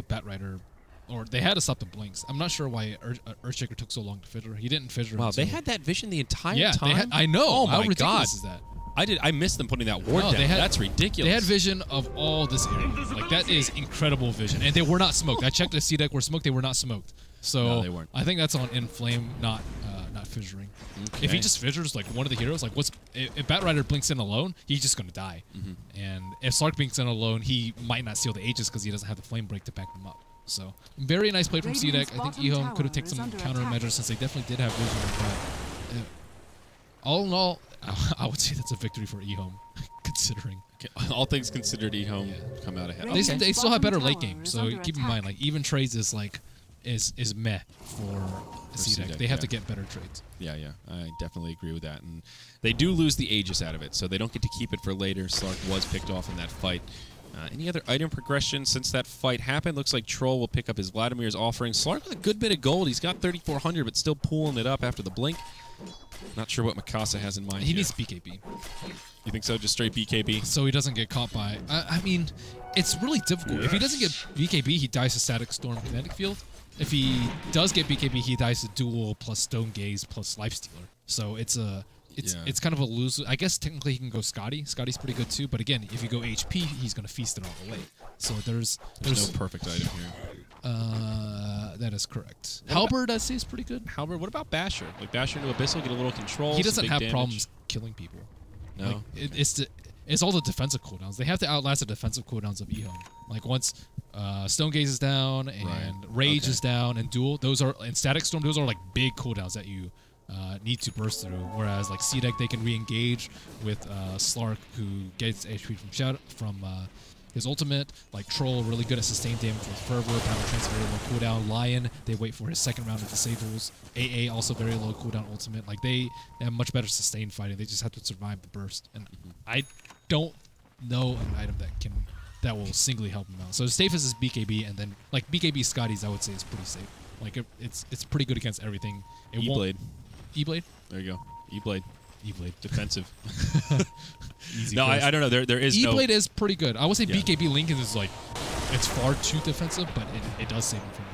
Batrider, or they had to stop the blinks. I'm not sure why Earthshaker took so long to fissure. He didn't fissure. Wow, they had that vision the entire time? Yeah, I know. Oh How my ridiculous God. is that? I missed them putting that ward down. That's ridiculous. They had vision of all this area. Like, that is incredible vision. And they were not smoked. I checked if CDEC were smoked. They were not smoked. So no, they weren't. I think that's on Inflame, not fissuring. Okay. If he just fissures like one of the heroes, like if Batrider blinks in alone, he's just going to die. And if Slark blinks in alone, he might not steal the Aegis because he doesn't have the flame break to back him up. So very nice play from CDEC. I think EHOME could have taken some countermeasures since they definitely did have vision. But all in all, I would say that's a victory for EHOME, considering. Okay. All things considered, EHOME come out ahead. They still have better late game, so keep in mind, like, even trades is like is meh for CDEC. They have to get better trades. Yeah, I definitely agree with that. And they do lose the Aegis out of it, so they don't get to keep it for later. Slark was picked off in that fight. Any other item progression since that fight happened? Looks like Troll will pick up his Vladimir's offering. Slark with a good bit of gold. He's got 3,400, but still pulling it up after the blink. Not sure what Mikasa has in mind. He needs BKB. You think so? Just straight BKB? So he doesn't get caught by... I mean, it's really difficult. If he doesn't get BKB, he dies to Static Storm Kinetic Field. If he does get BKB, he dies to Duel plus Stone Gaze plus Lifestealer. So it's kind of a lose. I guess technically he can go Scotty. Scotty's pretty good too. But again, if you go HP, he's going to feast it all the way. So there's no perfect item here. That is correct. Halberd, I'd say, is pretty good. Halberd. What about Basher? Like Basher into Abyssal, get a little control. He doesn't have problems killing people. No. Like, it's all the defensive cooldowns. They have to outlast the defensive cooldowns of EHOME. Like once Stone Gaze is down and Rage is down and Duel, and Static Storm, those are like big cooldowns that you need to burst through. Whereas like CDEC, they can re-engage with Slark, who gets HP from his ultimate. Like Troll, really good at sustained damage with Fervor. Power Trance, very low cooldown. Lion, they wait for his second round of disables. AA, also very low cooldown ultimate. Like they have much better sustained fighting. They just have to survive the burst. And I don't know an item that will singly help him out. So as safe as his BKB, and then like BKB Scotty's, I would say is pretty safe. Like it's pretty good against everything. E-Blade. E-Blade? There you go. E-Blade. E-Blade. Defensive. No, I don't know. There is E-Blade is pretty good. I would say BKB Lincoln is like, it's far too defensive, but it does save him from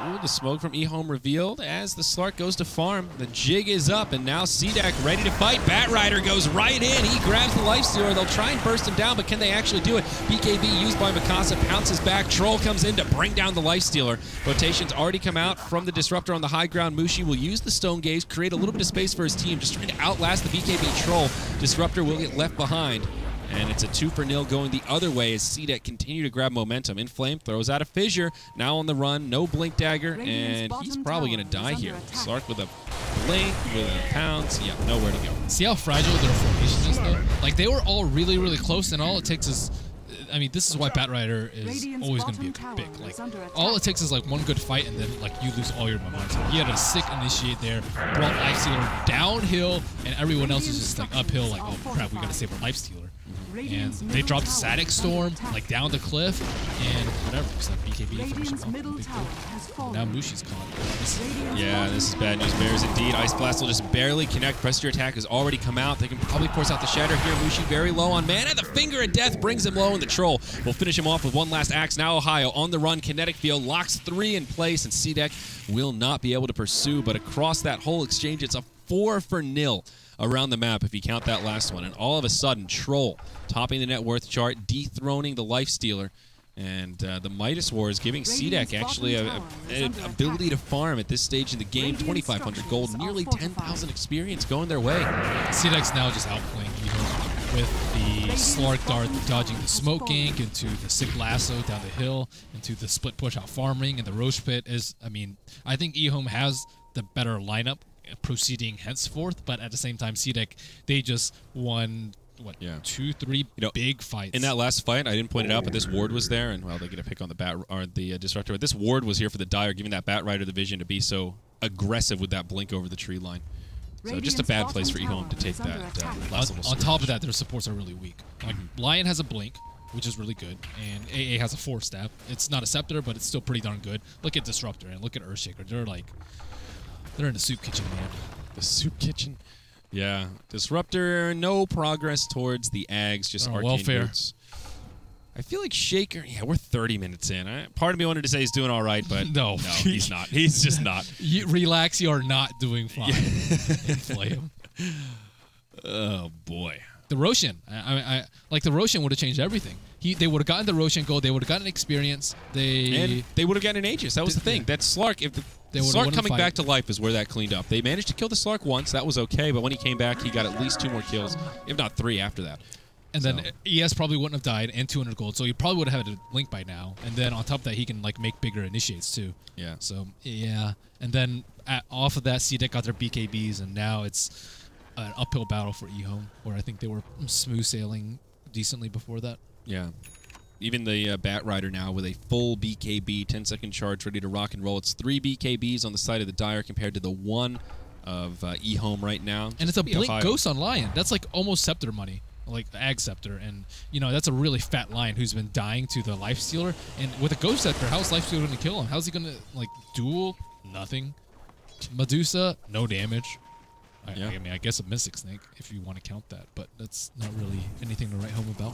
Ooh, the smoke from EHOME revealed as the Slark goes to farm. The jig is up, and now CDEC ready to fight. Batrider goes right in. He grabs the Lifestealer. They'll try and burst him down, but can they actually do it? BKB used by Mikasa pounces back. Troll comes in to bring down the Lifestealer. Rotations already come out from the Disruptor on the high ground. Mushi will use the Stone Gaze, create a little bit of space for his team, just trying to outlast the BKB Troll. Disruptor will get left behind. And it's a 2-for-0 going the other way as CDEC continue to grab momentum. Inflame throws out a Fissure, now on the run, no Blink Dagger, and he's probably going to die here. Slark with a Blink, with a Pounce, yeah, nowhere to go. See how fragile their formation is, though? Like, they were all really, really close, and all it takes is I mean, this is why Batrider is Radiant's always going to be bottom a big. tower Like, is under attack. all it takes is like one good fight, and then like you lose all your momentum. He had a sick initiate there, brought Lifestealer downhill, and everyone else is just like uphill. Like, oh crap, we got to save our Lifestealer. And they dropped Static Storm like down the cliff, and whatever. Just like BKB finish him off. Now Mushi's caught. Yeah, this is bad news bears indeed. Ice Blast will just barely connect. Press your attack has already come out. They can probably force out the Shatter here. Mushi very low on mana. The Finger of Death brings him low, and the Troll will finish him off with one last axe. Now Ohio on the run. Kinetic Field locks 3 in place, and CDEC will not be able to pursue. But across that whole exchange, it's a 4-0 around the map if you count that last one. And all of a sudden, Troll topping the net worth chart, dethroning the Lifestealer. And the Midas War is giving CDEC actually an ability to farm at this stage in the game. 2,500 gold, nearly 10,000 experience going their way. CDEC's now just outplaying EHOME with the Slark Dart dodging the Smoke Gank into the Sick Lasso down the hill, into the split push out farming, and the Roche Pit is, I mean, I think EHOME has the better lineup proceeding henceforth, but at the same time, CDEC, they just won, what, 2, 3 big fights. In that last fight, I didn't point it out, but this ward was there, and well, they get a pick on the bat or the Disruptor. But this ward was here for the Dire, giving that Batrider the vision to be so aggressive with that blink over the tree line. So just a bad place for EHOME to take that last level. On top of that, their supports are really weak. Like Lion has a blink, which is really good, and AA has a 4-step. It's not a Scepter, but it's still pretty darn good. Look at Disruptor and look at Earthshaker. They're in the soup kitchen, man. The soup kitchen. Yeah. Disruptor, no progress towards the Ags, just arcane welfare. boots. I feel like Shaker, yeah, we're 30 minutes in. Part of me wanted to say he's doing all right, but no, he's not. He's just not. Relax, you are not doing fine. Inflate him. Oh, boy. The Roshan. I like the Roshan would have changed everything. They would have gotten the Roshan gold. They would have gotten experience. And they would have gotten an Aegis. That was the thing. That Slark, if the Slark coming back to life is where that cleaned up. They managed to kill the Slark once. That was okay, but when he came back, he got at least 2 more kills, if not 3 after that. And then ES probably wouldn't have died and 200 gold, so he probably would have had a Link by now. And then on top of that, he can like make bigger initiates too. Yeah. So yeah. And then off of that, CDEC got their BKBs, and now it's an uphill battle for EHOME, where I think they were smooth sailing decently before that. Yeah. Even the Batrider now with a full BKB, 10-second charge, ready to rock and roll. It's 3 BKBs on the side of the Dire compared to the 1 of EHOME right now. And it's a Blink Ghost on Lion. That's like almost Scepter money, like the Ag Scepter. And, you know, that's a really fat Lion who's been dying to the Lifestealer. And with a Ghost Scepter, how's Lifestealer going to kill him? How's he going to, like, duel? Nothing. Medusa, no damage. I mean, I guess a Mystic Snake, if you want to count that, but that's not really anything to write home about.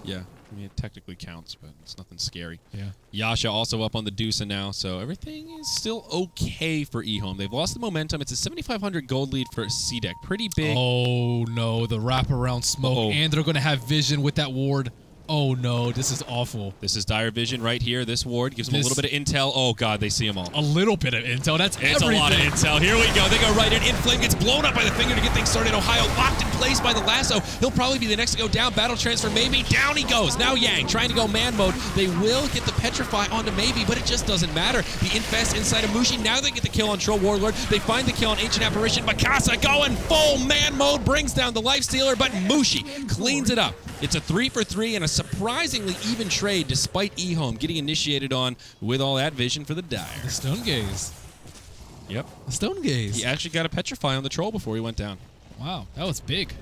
Yeah, I mean, it technically counts, but it's nothing scary. Yeah. Yasha also up on the Dusa now, so everything is still okay for EHOME. They've lost the momentum. It's a 7,500 gold lead for CDEC. Pretty big. Oh, no, the wraparound smoke, and they're going to have vision with that ward. Oh, no, this is awful. This is Dire Vision right here. This ward gives them a little bit of intel. Oh, God, they see them all. A little bit of intel. That's everything. It's a lot of intel. Here we go. They go right in. Inflame gets blown up by the Finger to get things started. Ohio locked in place by the Lasso. He'll probably be the next to go down. Battle transfer, maybe. Down he goes. Now Yang trying to go man mode. They will get the Petrify onto maybe, but it just doesn't matter. The Infest inside of Mushi. Now they get the kill on Troll Warlord. They find the kill on Ancient Apparition. Mikasa going full man mode. Brings down the Lifestealer, but Mushi cleans it up. It's a 3-for-3 and a surprisingly even trade despite EHOME getting initiated on with all that vision for the Dire. The Stone Gaze. Yep. The Stone Gaze. He actually got a Petrify on the Troll before he went down. Wow, that was big.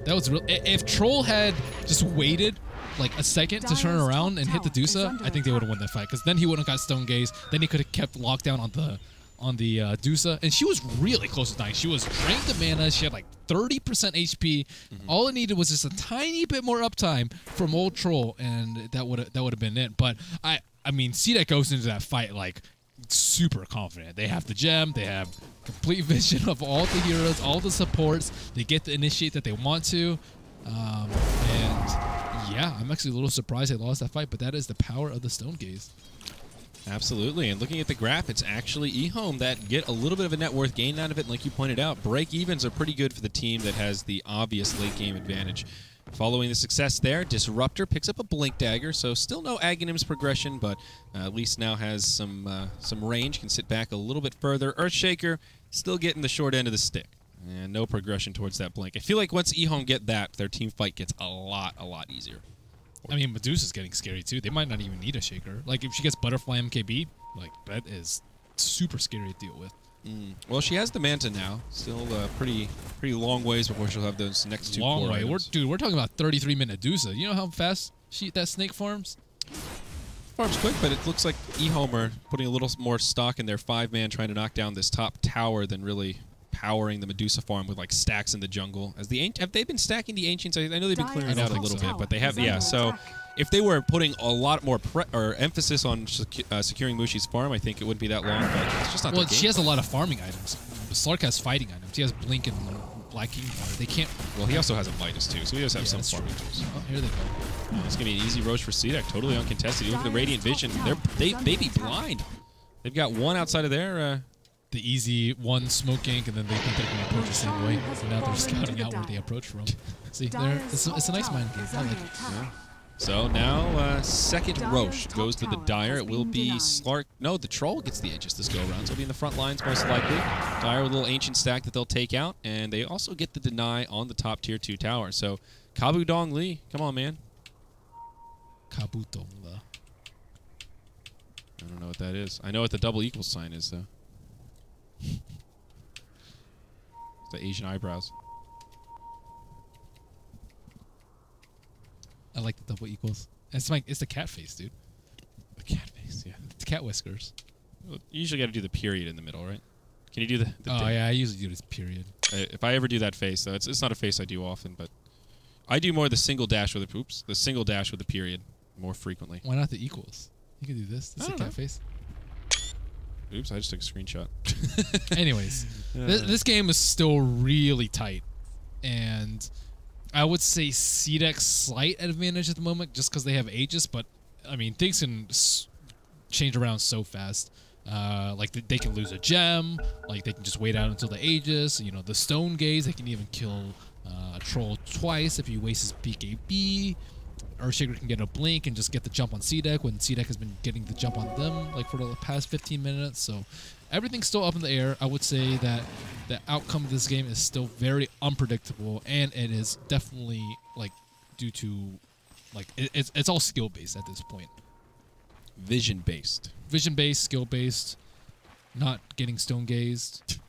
That was real. If Troll had just waited like a second to turn around and hit the Dusa, I think they would have won that fight, because then he wouldn't have got Stone Gaze. Then he could have kept lockdown on the Dusa, and she was really close to dying. She was drained to mana. She had like 30% HP. All it needed was just a tiny bit more uptime from old Troll, and that would have been it. But I mean, CDEC goes into that fight like super confident. They have the gem. They have complete vision of all the heroes, all the supports. They get the initiate that they want to, and yeah, I'm actually a little surprised they lost that fight. But that is the power of the Stone Gaze. Absolutely, and looking at the graph, it's actually EHOME that get a little bit of a net worth gain out of it, and like you pointed out, break-evens are pretty good for the team that has the obvious late-game advantage. Following the success there, Disruptor picks up a Blink Dagger, so still no Aghanim's progression, but at least now has some range, can sit back a little bit further. Earthshaker still getting the short end of the stick, and no progression towards that Blink. I feel like once EHOME get that, their team fight gets a lot easier. I mean, Medusa's getting scary too. They might not even need a shaker. Like if she gets Butterfly MKB, like that is super scary to deal with. Well, she has the Manta now. Still pretty long ways before she'll have those next two Long core way. items. We're talking about 33-minute Medusa. You know how fast that snake farms? Farms quick, but it looks like EHOME are putting a little more stock in their 5-man trying to knock down this top tower than really powering the Medusa farm with like stacks in the jungle. As the have they been stacking the Ancients? I know they've been clearing it out a little bit, but they have. Yeah, so if they were putting a lot more emphasis on securing Mushi's farm, I think it wouldn't be that long. But it's just not. Well, their game she has a plan. lot of farming items. Slark has fighting items. He has Blink and Black King Power. They can't. Well, he also has a Midas too, so he does have some that's farming true. tools. Oh, here they go. It's gonna be an easy roach for CDEC, totally uncontested. You look at the Radiant Vision; they be blind. They've got one outside of their. The easy one smoke gank, and then they think they can approach the same way. So now they're scouting out where they approach from. See, it's a nice mind game. I like it. Yeah. So now, second Roche goes to the Dire. It will be Slark. No, the Troll gets the Aegis this go around. So he'll be in the front lines most likely. Dire with a little Ancient stack that they'll take out. And they also get the Deny on the top tier 2 tower. So Kabu Dong Lee, come on, man. Kabuto. I don't know what that is. I know what the double equals sign is, though. It's the Asian eyebrows. I like the double equals. It's the cat face, dude. The cat face, yeah. It's cat whiskers. Well, you usually got to do the period in the middle, right? Can you do the Oh yeah, I usually do this period. If I ever do that face, though, it's not a face I do often, but I do more the single dash with the single dash with the period more frequently. Why not the equals? You can do this. This is a cat face. Oops, I just took a screenshot. Anyways, this game is still really tight, and I would say CDEC's slight advantage at the moment just because they have Aegis, but I mean things can change around so fast. Like they can lose a gem, like they can just wait out until the Aegis. You know, the Stone Gaze, they can even kill a Troll twice if he wastes his BKB. Earthshaker can get a blink and just get the jump on CDEC when CDEC has been getting the jump on them like for the past 15 minutes. So everything's still up in the air. I would say that the outcome of this game is still very unpredictable, and it is definitely like due to like it's all skill based at this point. Vision based, skill based, not getting stone gazed.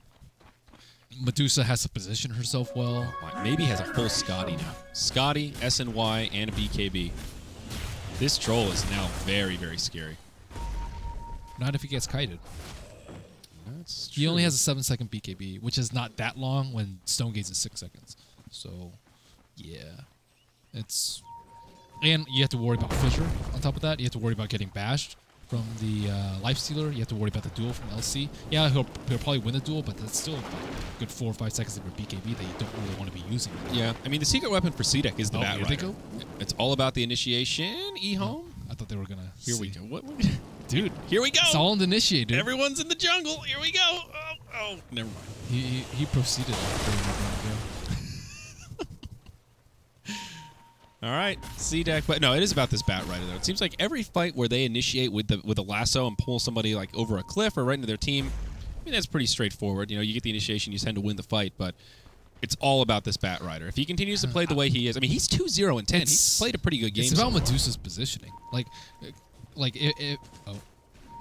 Medusa has to position herself well. Maybe has a full Scotty now. Scotty, SNY, and a BKB. This Troll is now very, very scary. Not if he gets kited. That's He only has a 7-second BKB, which is not that long when Stone Gaze is 6 seconds. So, yeah. It's... And you have to worry about Fissure on top of that. You have to worry about getting bashed from the Lifestealer. You have to worry about the duel from LC. Yeah, he'll probably win the duel, but that's still a good 4 or 5 seconds of your BKB that you don't really want to be using. Yeah, I mean, the secret weapon for CDEC is the Bat here Rider. they go? It's all about the initiation. EHOME. I thought they were going to... Here we go. What? Dude, here we go. It's all in the initiate, dude. Everyone's in the jungle. Here we go. Oh, never mind. He proceeded. All right, CDEC, but no, it is about this Bat Rider, though. It seems like every fight where they initiate with a lasso and pull somebody like over a cliff or right into their team, I mean, that's pretty straightforward. You know, you get the initiation, you tend to win the fight, but it's all about this Bat Rider. If he continues to play the way he is, I mean, he's 2-0-10. He's played a pretty good game. It's about Medusa's positioning. Like oh,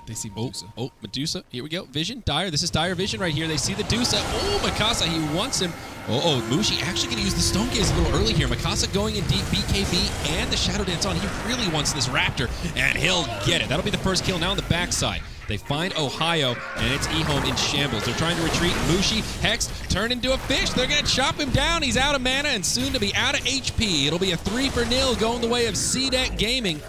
they see Medusa. Oh, Medusa. Here we go. Vision. Dire. This is Dire Vision right here. They see the Medusa. Oh, Mikasa. He wants him. Oh, Mushi actually going to use the Stone Gaze a little early here. Mikasa going in deep. BKB and the Shadow Dance on. He really wants this Raptor, and he'll get it. That'll be the first kill now on the backside. They find Ohio, and it's EHOME in shambles. They're trying to retreat. Mushi, Hex, turn into a fish. They're going to chop him down. He's out of mana and soon to be out of HP. It'll be a 3-0 going the way of CDEC Gaming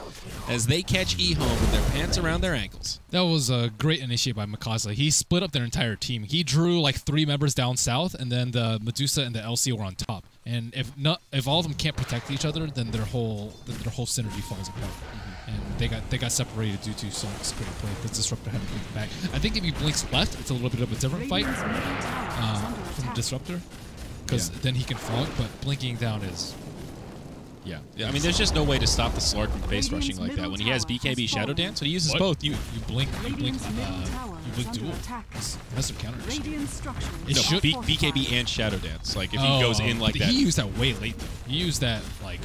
as they catch EHOME with their pants around their ankles. That was a great initiate by Mikasa. He split up their entire team. He drew like 3 members down south, and then the Medusa and the LC were on top. And if all of them can't protect each other, then their whole synergy falls apart. And they got separated due to Sonic's great play. The Disruptor had to blink back. I think if he blinks left, it's a little bit of a different fight from Disruptor, because then he can fog. But blinking down is. Yeah, I mean, there's just no way to stop the Slark from face rushing like that. When he has BKB Shadow Dance, when he uses both, you blink dual. That's a counter. It should BKB and Shadow Dance. Like if he goes in like that, he used that way late though. He used that like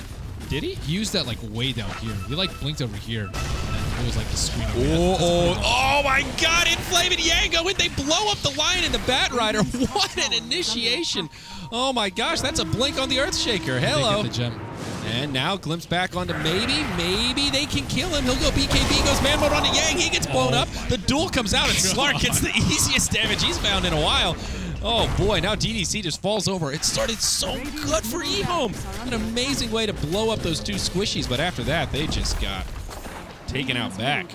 Did he? He used that like way down here. He like blinked over here, and then it was like the screen. Oh my God! Inflame and Yango, and they blow up the Lion and the Bat Rider. What an initiation! Oh my gosh, that's a blink on the Earthshaker. Hello. They get the gem. And now glimpse back onto maybe they can kill him. He'll go BKB, goes man mode onto Yang. He gets blown up. The duel comes out, and Slark gets the easiest damage he's found in a while. Oh boy, now DDC just falls over. It started so good for EHOME. An amazing way to blow up those two squishies, but after that, they just got taken out back.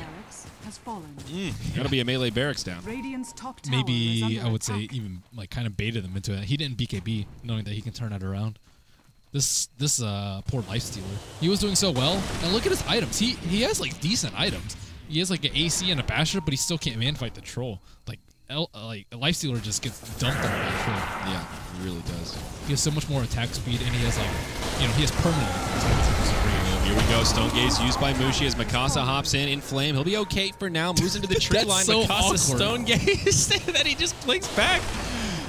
Gotta be a melee barracks down. Maybe I would say even like kind of baited them into it. He didn't BKB, knowing that he can turn that around. This poor lifestealer. He was doing so well. And look at his items. He has like decent items. He has like an AC and a basher, but he still can't man fight the troll. Like a lifestealer just gets dumped on that troll. Yeah, he really does. He has so much more attack speed, and he has like, he has permanent attack speed. Here we go. Stone Gaze used by Mushi as Mikasa hops in Flame. He'll be okay for now. Moves into the tree line. So Mikasa awkward. Stone Gaze. Then he just blinks back.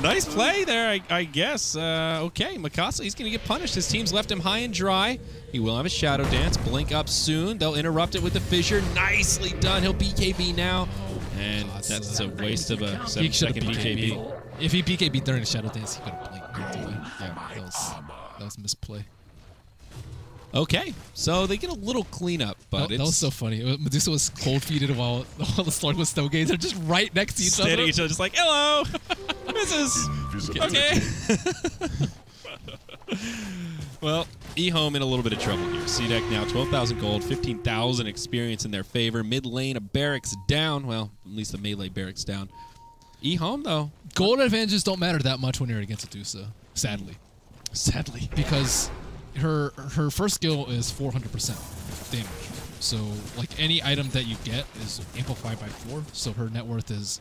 Nice play there, I guess. Okay, Mikasa, he's going to get punished. His team's left him high and dry. He will have a Shadow Dance. Blink up soon. They'll interrupt it with the Fissure. Nicely done. He'll BKB now. And that's a waste of a 7-second BKB. If he BKB during the Shadow Dance, he could have blinked away. Yeah, that was misplay. Okay, so they get a little cleanup, but that was so funny. Medusa was cold feeded while the Slark was Stone Gaze. They're just right next to each other. Standing each other, just like, hello, Mrs. Okay. Well, EHOME in a little bit of trouble here. CDEC now 12,000 gold, 15,000 experience in their favor. Mid lane, a barracks down. Well, at least the melee barracks down. EHOME, though. Gold advantages don't matter that much when you're against Medusa, sadly. Sadly. Because her first skill is 400% damage. So, like, any item that you get is amplified by 4. So her net worth is...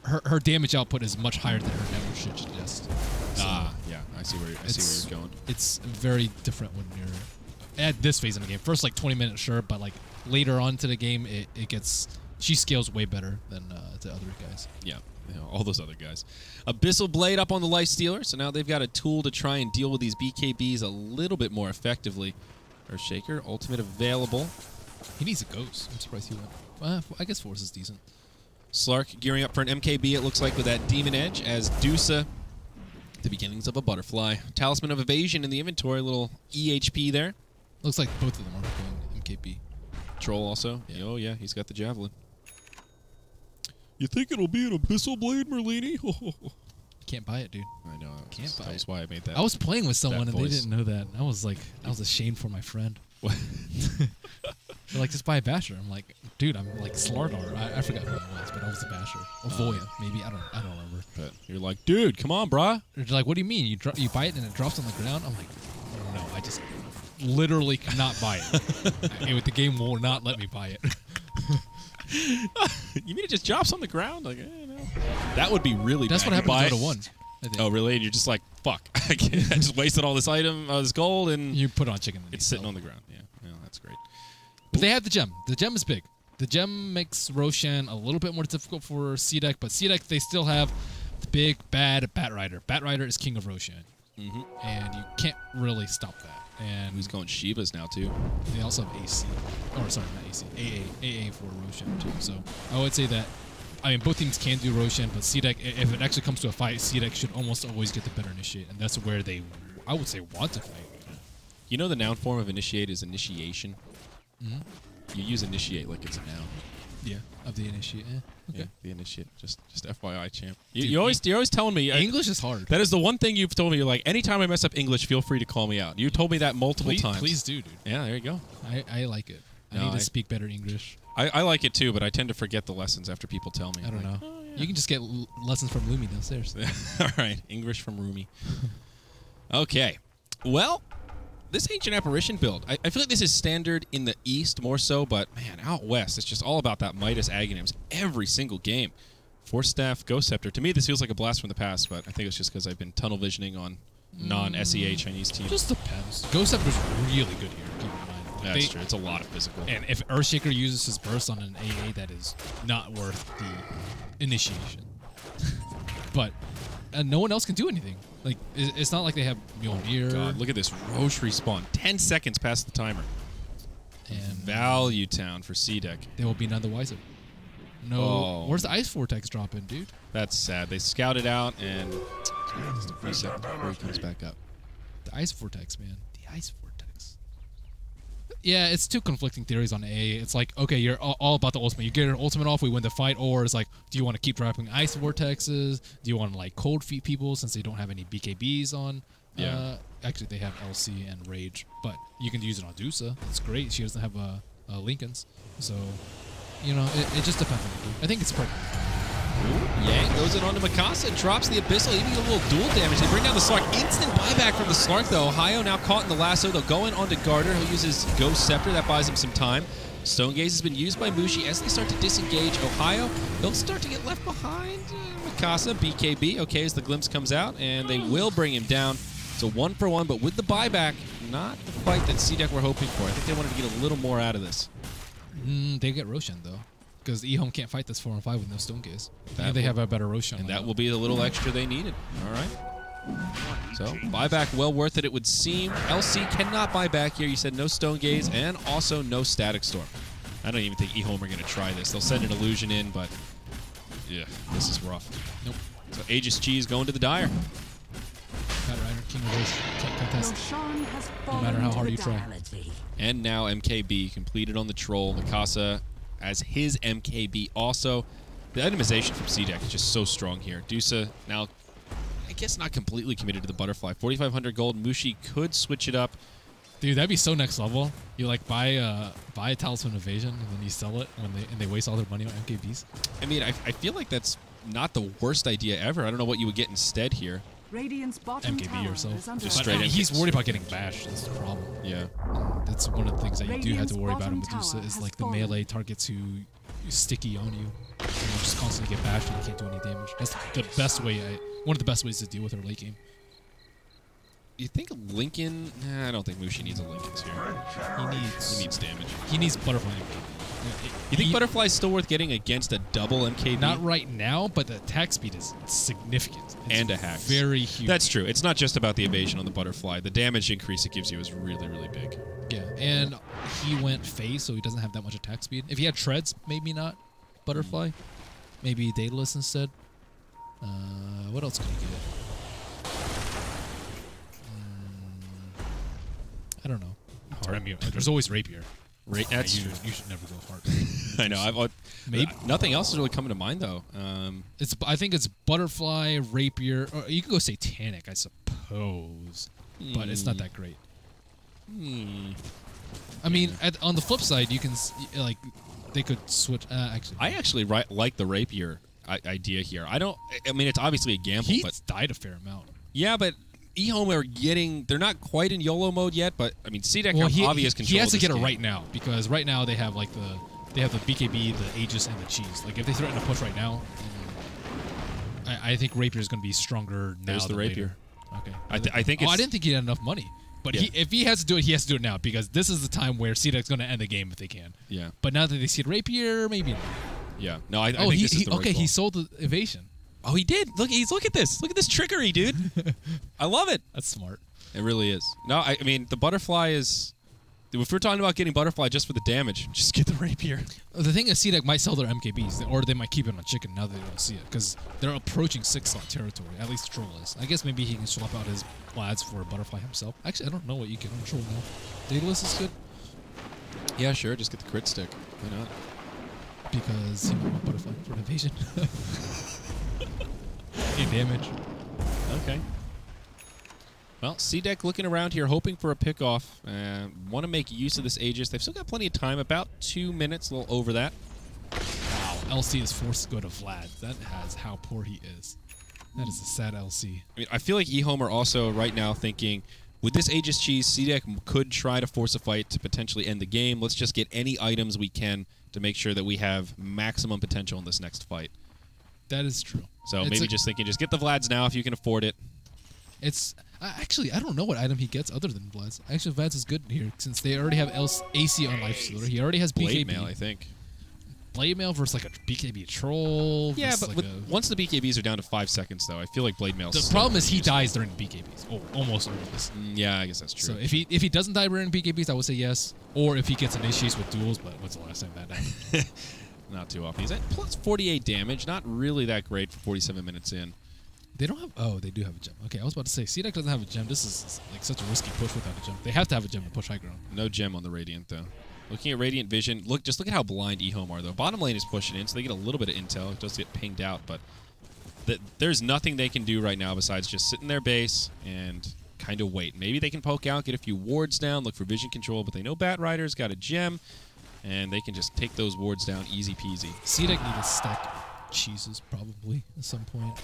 Her damage output is much higher than her net worth should suggest. So yeah, I see where you're going. It's very different when you're at this phase in the game. First, like 20 minutes, sure, but like later on to the game, it gets she scales way better than the other guys. Yeah, all those other guys. Abyssal Blade up on the Lifestealer, so now they've got a tool to try and deal with these BKBs a little bit more effectively. Earthshaker, ultimate available. He needs a ghost. I'm surprised he went. I guess Force is decent. Slark gearing up for an MKB, it looks like, with that Demon Edge, as Dusa, the beginnings of a butterfly. Talisman of Evasion in the inventory, little EHP there. Looks like both of them are playing MKB. Troll also. Yeah. Oh, yeah, he's got the Javelin. You think it'll be an Abyssal Blade, Merlini? Can't buy it, dude. I know. Can't buy it. That's why I made that. I was playing with someone and they voice. didn't know that. I was ashamed for my friend. What? They're like, just buy a Basher. I'm like, dude, I'm like Slardar. I forgot who it was, but I was a Basher. Or Voya, maybe. I don't remember. But you're like, dude, come on, brah. They're like, what do you mean? You buy it and it drops on the ground? I'm like, no, I just literally cannot buy it. The game will not let me buy it. You mean it just drops on the ground? Like, no. That would be really That's bad. what happened to Dota 1. Oh, really? And you're just like, fuck. I just wasted all this this gold, and you put it on chicken. It's sitting on the ground. Yeah, that's great. But they have the gem. The gem is big. The gem makes Roshan a little bit more difficult for CDEC, but CDEC, they still have the big, bad Bat Rider. Bat Rider is king of Roshan. And you can't really stop that. And he's going Shivas now, too. They also have AC. Or, sorry, not AC. AA for Roshan, too. So I would say that, I mean, both teams can do Roshan, but CDEC, if it actually comes to a fight, CDEC should almost always get the better initiate. And that's where they, I would say, want to fight. You know the noun form of initiate is initiation? You use initiate like it's a noun. Yeah, of the initiate. Okay. Yeah, the initiate. Just FYI, champ. You're always telling me English is hard. That is the one thing you've told me. You're like, anytime I mess up English, feel free to call me out. You told me that multiple times. Please do, dude. Yeah, there you go. I like it. I need to speak better English. I like it too, but I tend to forget the lessons after people tell me. I don't know. Oh, yeah. You can just get lessons from Lumi downstairs. All right, English from Rumi. Okay, well, this Ancient Apparition build, I feel like this is standard in the East more so, but man, out West, it's just all about that Midas Aghanim's every single game. Force Staff, Ghost Scepter. To me, this feels like a blast from the past, but I think it's just because I've been tunnel visioning on non-SEA Chinese teams. Just depends. Ghost Scepter's really good here. Keep in mind. That's true. It's a lot of physical. And if Earthshaker uses his burst on an AA, that is not worth the initiation. But no one else can do anything. Like it's not like they have Mjolnir. God, look at this Roche respawn. 10 seconds past the timer. And Value Town for CDEC. they will be none the wiser. No, Oh. where's the Ice Vortex dropping, dude? That's sad. They scouted out and just a few seconds before he comes back up. The Ice Vortex, man. The Ice Vortex. Yeah, it's two conflicting theories on A. It's like, okay, you're all about the ultimate. You get your ultimate off, we win the fight. Or it's like, do you want to keep dropping Ice Vortexes? Do you want to, like, cold feet people since they don't have any BKBs on? Yeah. Actually, they have LC and Rage, but you can use it on Dusa. It's great. She doesn't have Lincolns. So, you know, it just depends on the game. I think it's pretty. Yang goes it onto Mikasa, drops the Abyssal, even a little dual damage. They bring down the Slark. Instant buyback from the Slark, though. Ohio now caught in the lasso. They'll go in onto Garter. He'll use his Ghost Scepter. That buys him some time. Stone Gaze has been used by Mushi. As they start to disengage Ohio, they'll start to get left behind. Mikasa, BKB, okay, as the glimpse comes out, and they will bring him down. So 1-for-1, but with the buyback, not the fight that CDEC were hoping for. I think they wanted to get a little more out of this. They get Roshan, though. Because EHOME can't fight this 4-on-5 with no Stone Gaze. That And they will- have a better Roshan. And that will be the little extra they needed. All right. So, buyback well worth it, it would seem. LC cannot buy back here. You said no Stone Gaze and also no Static Storm. I don't even think EHOME are going to try this. They'll send an Illusion in, but yeah, this is rough. Nope. So, Aegis Cheese going to the Dire. Pat Reiner, King of Race, contest. Roshan has No matter how hard you try. Reality. And now MKB completed on the Troll. Mikasa as his MKB also. The itemization from CDEC is just so strong here. Dusa now, I guess, not completely committed to the Butterfly. 4,500 gold. Mushi could switch it up. Dude, that'd be so next level. You like buy a Talisman Evasion and then you sell it when they waste all their money on MKBs. I mean, I feel like that's not the worst idea ever. I don't know what you would get instead here. Radiant's bottom MKB tower yourself. is under Just But, straight I mean, he's MKs. worried about getting bashed. That's the problem. Yeah. That's one of the things that you do have to Radiant's worry about in bottom Medusa tower is has like the fallen. melee targets who sticky on you. And you just constantly get bashed and you can't do any damage. That's the best way. One of the best ways to deal with her late game. You think Lincoln? Nah, I don't think Mushi needs a Lincoln's here. He needs damage. He needs Butterfly MKB. You think Butterfly's still worth getting against a double MKB? Not right now, but the attack speed is significant. It's And a hack. very huge. That's true. It's not just about the evasion on the Butterfly. The damage increase it gives you is really, really big. Yeah, and he went phase, so he doesn't have that much attack speed. If he had treads, maybe not Butterfly. Maybe Daedalus instead. What else could he get? I don't know. There's always Rapier. That's you, true. you should never go hard. I know. Maybe Nothing else is really coming to mind, though. I think it's Butterfly, Rapier, or you can go Satanic, I suppose, but it's not that great. I mean, on the flip side, you can like they could switch. Actually, I actually like the Rapier idea here. I mean, it's obviously a gamble, he's but died a fair amount. yeah, but EHOME are getting. They're not quite in YOLO mode yet, but I mean, CDEC have obvious control. He has of to this get it game. right now because right now they have like the BKB, the Aegis, and the Cheese. Like if they threaten to push right now, I think Rapier is going to be stronger now. There's the than Rapier. Later. Okay. I think. I didn't think he had enough money. But Yeah. if he has to do it, he has to do it now because this is the time where CDEC's going to end the game if they can. Yeah. But now that they see Rapier, maybe not. Yeah. No, I think this is the right okay, call. he sold the evasion. Oh, he did. Look at this. Look at this trickery, dude. I love it. That's smart. It really is. No, I mean the Butterfly is. If we're talking about getting Butterfly just for the damage, just get the Rapier. The thing is, CDEC might sell their MKBs, or they might keep it on Chicken now that they don't see it, because they're approaching 6-slot territory. At least Troll is. I guess maybe he can swap out his Lads for a Butterfly himself. Actually, I don't know what you get on Troll now. Daedalus is good Yeah, sure. Just get the crit stick. Why not? because he might want Butterfly for an evasion. Gain damage. Okay. Well, CDEC looking around here, hoping for a pickoff. Want to make use of this Aegis. They've still got plenty of time, about 2 minutes, a little over that. Wow, LC is forced to go to Vlad. That has how poor he is. That is a sad LC. I mean, I feel like EHOME are also right now thinking, with this Aegis Cheese, CDEC could try to force a fight to potentially end the game. Let's just get any items we can to make sure that we have maximum potential in this next fight. That is true. So maybe just thinking, just get the Vlads now if you can afford it. It's actually, I don't know what item he gets other than Vlad's. Actually, Vlad's is good here since they already have AC on Life Stealer. He already has Blade BKB. Mail, I think. Blade Mail versus like a BKB troll. Yeah, versus but like once the BKBs are down to 5 seconds, though, I feel like Blade Mail. the problem is he dies during the BKBs. Oh, almost always. Yeah, I guess that's true. So if he doesn't die during BKBs, I would say yes. Or if he gets initiates with duels, but when's the last time that happened? Not too often. He's at plus 48 damage. Not really that great for 47 minutes in. They don't have. Oh, they do have a gem. Okay, I was about to say CDEC doesn't have a gem. This is like such a risky push without a gem. They have to have a gem to push high ground. No gem on the Radiant, though. Looking at Radiant Vision, just look at how blind EHOME are, though. Bottom lane is pushing in, so they get a little bit of intel. It does get pinged out, but there's nothing they can do right now besides just sit in their base and kind of wait. Maybe they can poke out, get a few wards down, look for vision control, but they know Batrider's got a gem, and they can just take those wards down easy peasy. CDEC need a stack of cheeses probably at some point.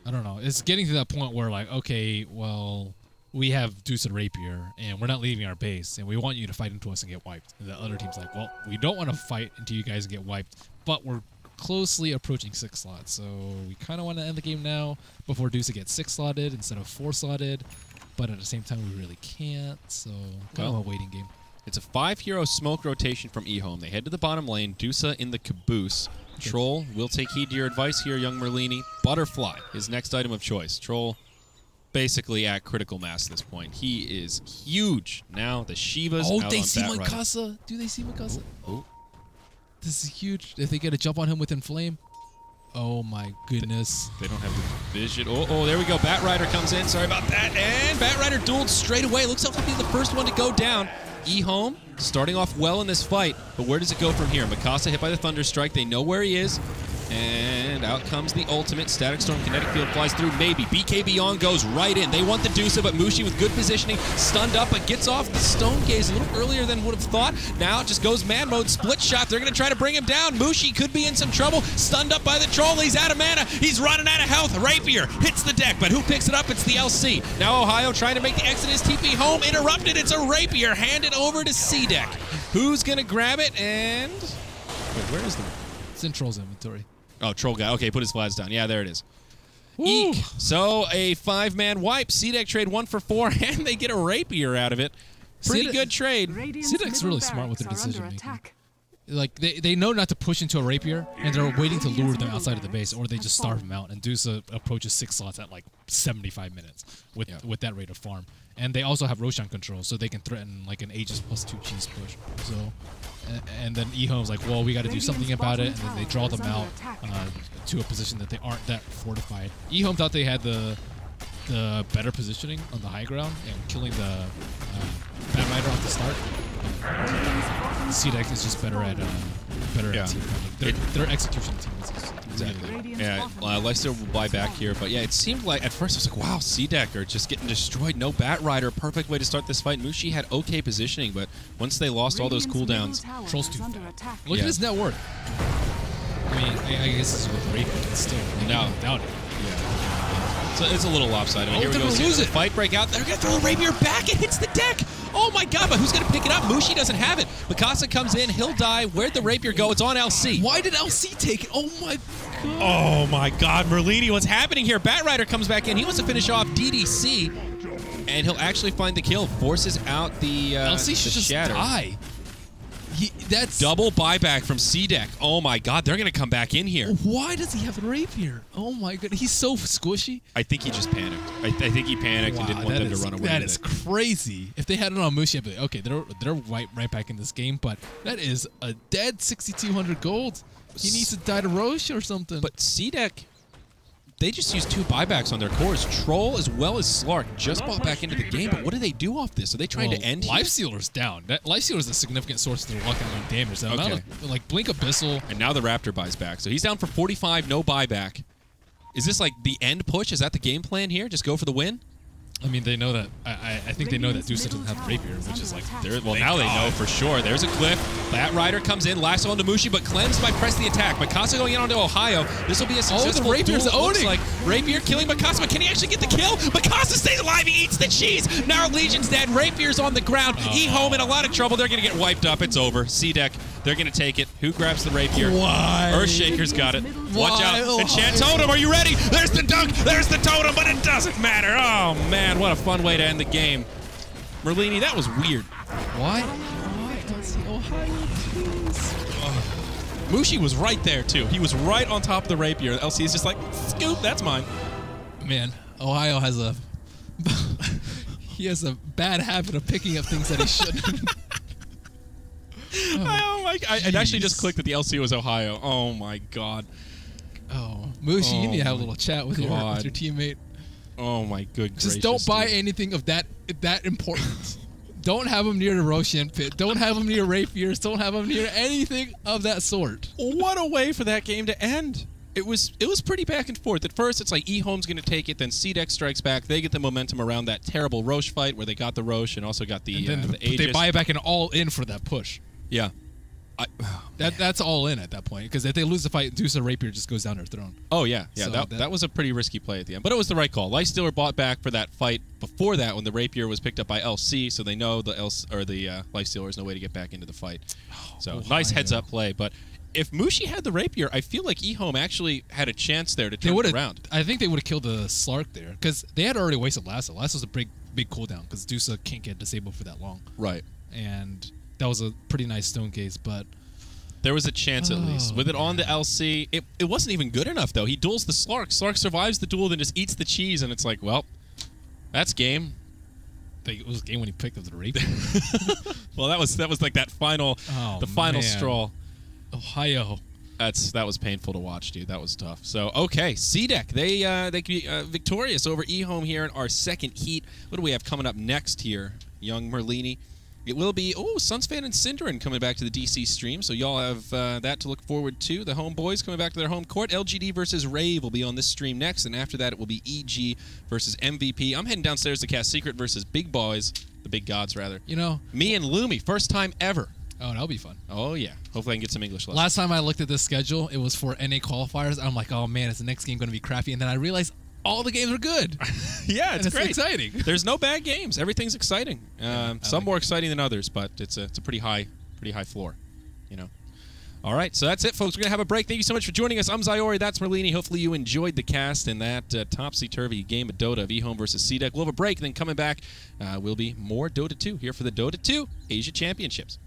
I don't know. It's getting to that point where like, okay, well, we have Deuce and Rapier, and we're not leaving our base, and we want you to fight into us and get wiped. And the other team's like, well, we don't want to fight into you guys and get wiped, but we're closely approaching 6 slots, so we kind of want to end the game now before Deuce gets 6 slotted instead of 4 slotted, but at the same time, we really can't, so kind of a waiting game. It's a 5-hero smoke rotation from EHOME. They head to the bottom lane. Dusa in the caboose. Troll will take heed to your advice here, young Merlini. Butterfly, his next item of choice. Troll basically at critical mass at this point. He is huge. Now the Shiva's out on they see Batrider. Mikasa. Do they see Mikasa? Oh. This is huge. If they get a jump on him with Inflame. Oh my goodness. They don't have the vision. Oh, there we go. Batrider comes in. Sorry about that. And Batrider dueled straight away. Looks like he'll be the first one to go down. EHOME starting off well in this fight, but where does it go from here? Mikasa hit by the Thunder Strike. They know where he is. And out comes the ultimate. Static Storm, Kinetic Field flies through. Maybe. BKB on goes right in. They want the Dusa, but Mushi with good positioning. Stunned up, but gets off the Stone Gaze a little earlier than would have thought. Now it just goes man mode. Split shot. They're going to try to bring him down. Mushi could be in some trouble. Stunned up by the Troll. He's out of mana. He's running out of health. Rapier hits the deck, but who picks it up? It's the LC. Now Ohio trying to make the Exodus TP home. Interrupted. It's a Rapier. Handed over to CDEC. Who's going to grab it? And wait, where is the... It's in Troll's inventory. Oh, Troll guy. Okay, put his flags down. Yeah, there it is. Eek. So a 5-man wipe. CDEC trade 1 for 4, and they get a Rapier out of it. Pretty good trade. CDEC's really smart with their decision making. Like they know not to push into a Rapier, and they're waiting to lure them outside of the base, or they just starve them out. And Dusa approaches 6 slots at like 75 minutes with that rate of farm. And they also have Roshan control, so they can threaten like an Aegis +2 cheese push. So, and then EHOME's like, well, we got to do something about it, and then they draw them out to a position that they aren't that fortified. EHOME thought they had the better positioning on the high ground and killing the Batrider off the start. CDEC is just better at team fighting. Their execution team is exactly. Yeah, Leicester will buy back here, but yeah, it seemed like at first I was like, wow, CDEC are just getting destroyed. No Batrider, perfect way to start this fight. Mushi had okay positioning, but once they lost all those cooldowns, Troll's too fat. Look at his net worth. I mean, I guess this is with Raven, but still, without it. Yeah. So it's a little lopsided. Here we go. Lose it. Fight break out. They're going to throw a Rapier back. It hits the deck. Oh my god, but who's going to pick it up? Mushi doesn't have it. Mikasa comes in. He'll die. Where'd the Rapier go? It's on LC. Why did LC take it? Oh my god. Oh my god, Merlini, what's happening here? Batrider comes back in. He wants to finish off DDC, and he'll actually find the kill. Forces out the LC should just shatter. Die. That's double buyback from CDEC. Oh my god, they're going to come back in here. Why does he have a Rapier? Oh my god, he's so squishy. I think he just panicked. I think he panicked and didn't want them to run away. That is crazy. If they had it on Mushi, I'd be like, okay, they're right back in this game, but that is a dead 6,200 gold. He needs to die to Roche or something. But CDEC, they just used 2 buybacks on their cores. Troll as well as Slark just bought back into the game, but what do they do off this? Are they trying to end Life Stealer's down. Life Stealer is a significant source of their lockdown damage. The amount of, like Blink Abyssal. And now the Raptor buys back. So he's down for 45, no buyback. Is this like the end push? Is that the game plan here? Just go for the win? I mean, they know that. I think they know that Deuce doesn't have Rapier, which is like. Well, now they know for sure. There's a cliff. Batrider comes in, lasso onto Mushi, but cleansed by press the attack. Mikasa going in onto Ohio. This will be a successful the Rapier's duel. owning. Like Rapier killing Mikasa, but can he actually get the kill? Mikasa stays alive. He eats the cheese. Now Legion's dead. Rapier's on the ground. EHOME in a lot of trouble. They're going to get wiped up. It's over. CDEC, they're going to take it. Who grabs the Rapier? Why? Earthshaker's got it. Watch out. Enchant Totem. Are you ready? There's the dunk. There's the totem, but it doesn't matter. Oh, man. What a fun way to end the game. Merlini, that was weird. Why? Ohio, please. Mushi was right there, too. He was right on top of the rapier. LC is just like, scoop, that's mine. Man, Ohio has a he has a bad habit of picking up things that he shouldn't. Oh my! It actually just clicked that the LC was Ohio. Oh my god. Oh, Mushi, you need to have a little chat with your teammate. Oh my good gracious. Just don't buy anything of that importance. Don't have him near the Roshan pit. Don't have him near rapiers. Don't have him near anything of that sort. What a way for that game to end. It was pretty back and forth. At first, it's like EHOME's going to take it, then CDEC strikes back. They get the momentum around that terrible Roche fight where they got the Roche and also got the Aegis. They buy it back and all in for that push. Yeah. That's all in at that point, because if they lose the fight, Deuce or Rapier just goes down their throne. Oh, yeah. Yeah, So that was a pretty risky play at the end. But it was the right call. Lifestealer bought back for that fight before that when the Rapier was picked up by LC, so they know the Lifestealer is no way to get back into the fight. So nice heads-up play. But if Mushi had the Rapier, I feel like EHOME actually had a chance there to turn it around. I think they would have killed the Slark there, because they had already wasted Lassa. Lassa was a big cooldown, because Deuce can't get disabled for that long. Right. And that was a pretty nice stone case, but there was a chance at least. With it on the LC, it wasn't even good enough, though. He duels the Slark. Slark survives the duel, then just eats the cheese, and it's like, well, that's game. It was a game when he picked up the Rapier. Well, that was like that final, final straw. Ohio. That was painful to watch, dude. That was tough. So, okay, CDEC. They could be victorious over EHOME here in our second heat. What do we have coming up next here? Young Merlini. It will be, Sunsfan and Cinderin coming back to the DC stream, so y'all have that to look forward to. The homeboys coming back to their home court. LGD versus Rave will be on this stream next, and after that it will be EG versus MVP. I'm heading downstairs to cast Secret versus Big Boys, the Big Gods, rather. You know, me and Lumi, first time ever. Oh, that'll be fun. Oh, yeah. Hopefully I can get some English lessons. Last time I looked at this schedule, it was for NA qualifiers. I'm like, oh, man, is the next game going to be crappy? And then I realized all the games are good. Yeah, it's great. Exciting. There's no bad games. Everything's exciting. Some more exciting than others, but it's a pretty high floor, you know. All right, so that's it, folks. We're going to have a break. Thank you so much for joining us. I'm Zyori. That's Merlini. Hopefully you enjoyed the cast and that topsy-turvy game of Dota of EHOME versus CDEC. We'll have a break, then coming back will be more Dota 2 here for the Dota 2 Asia Championships.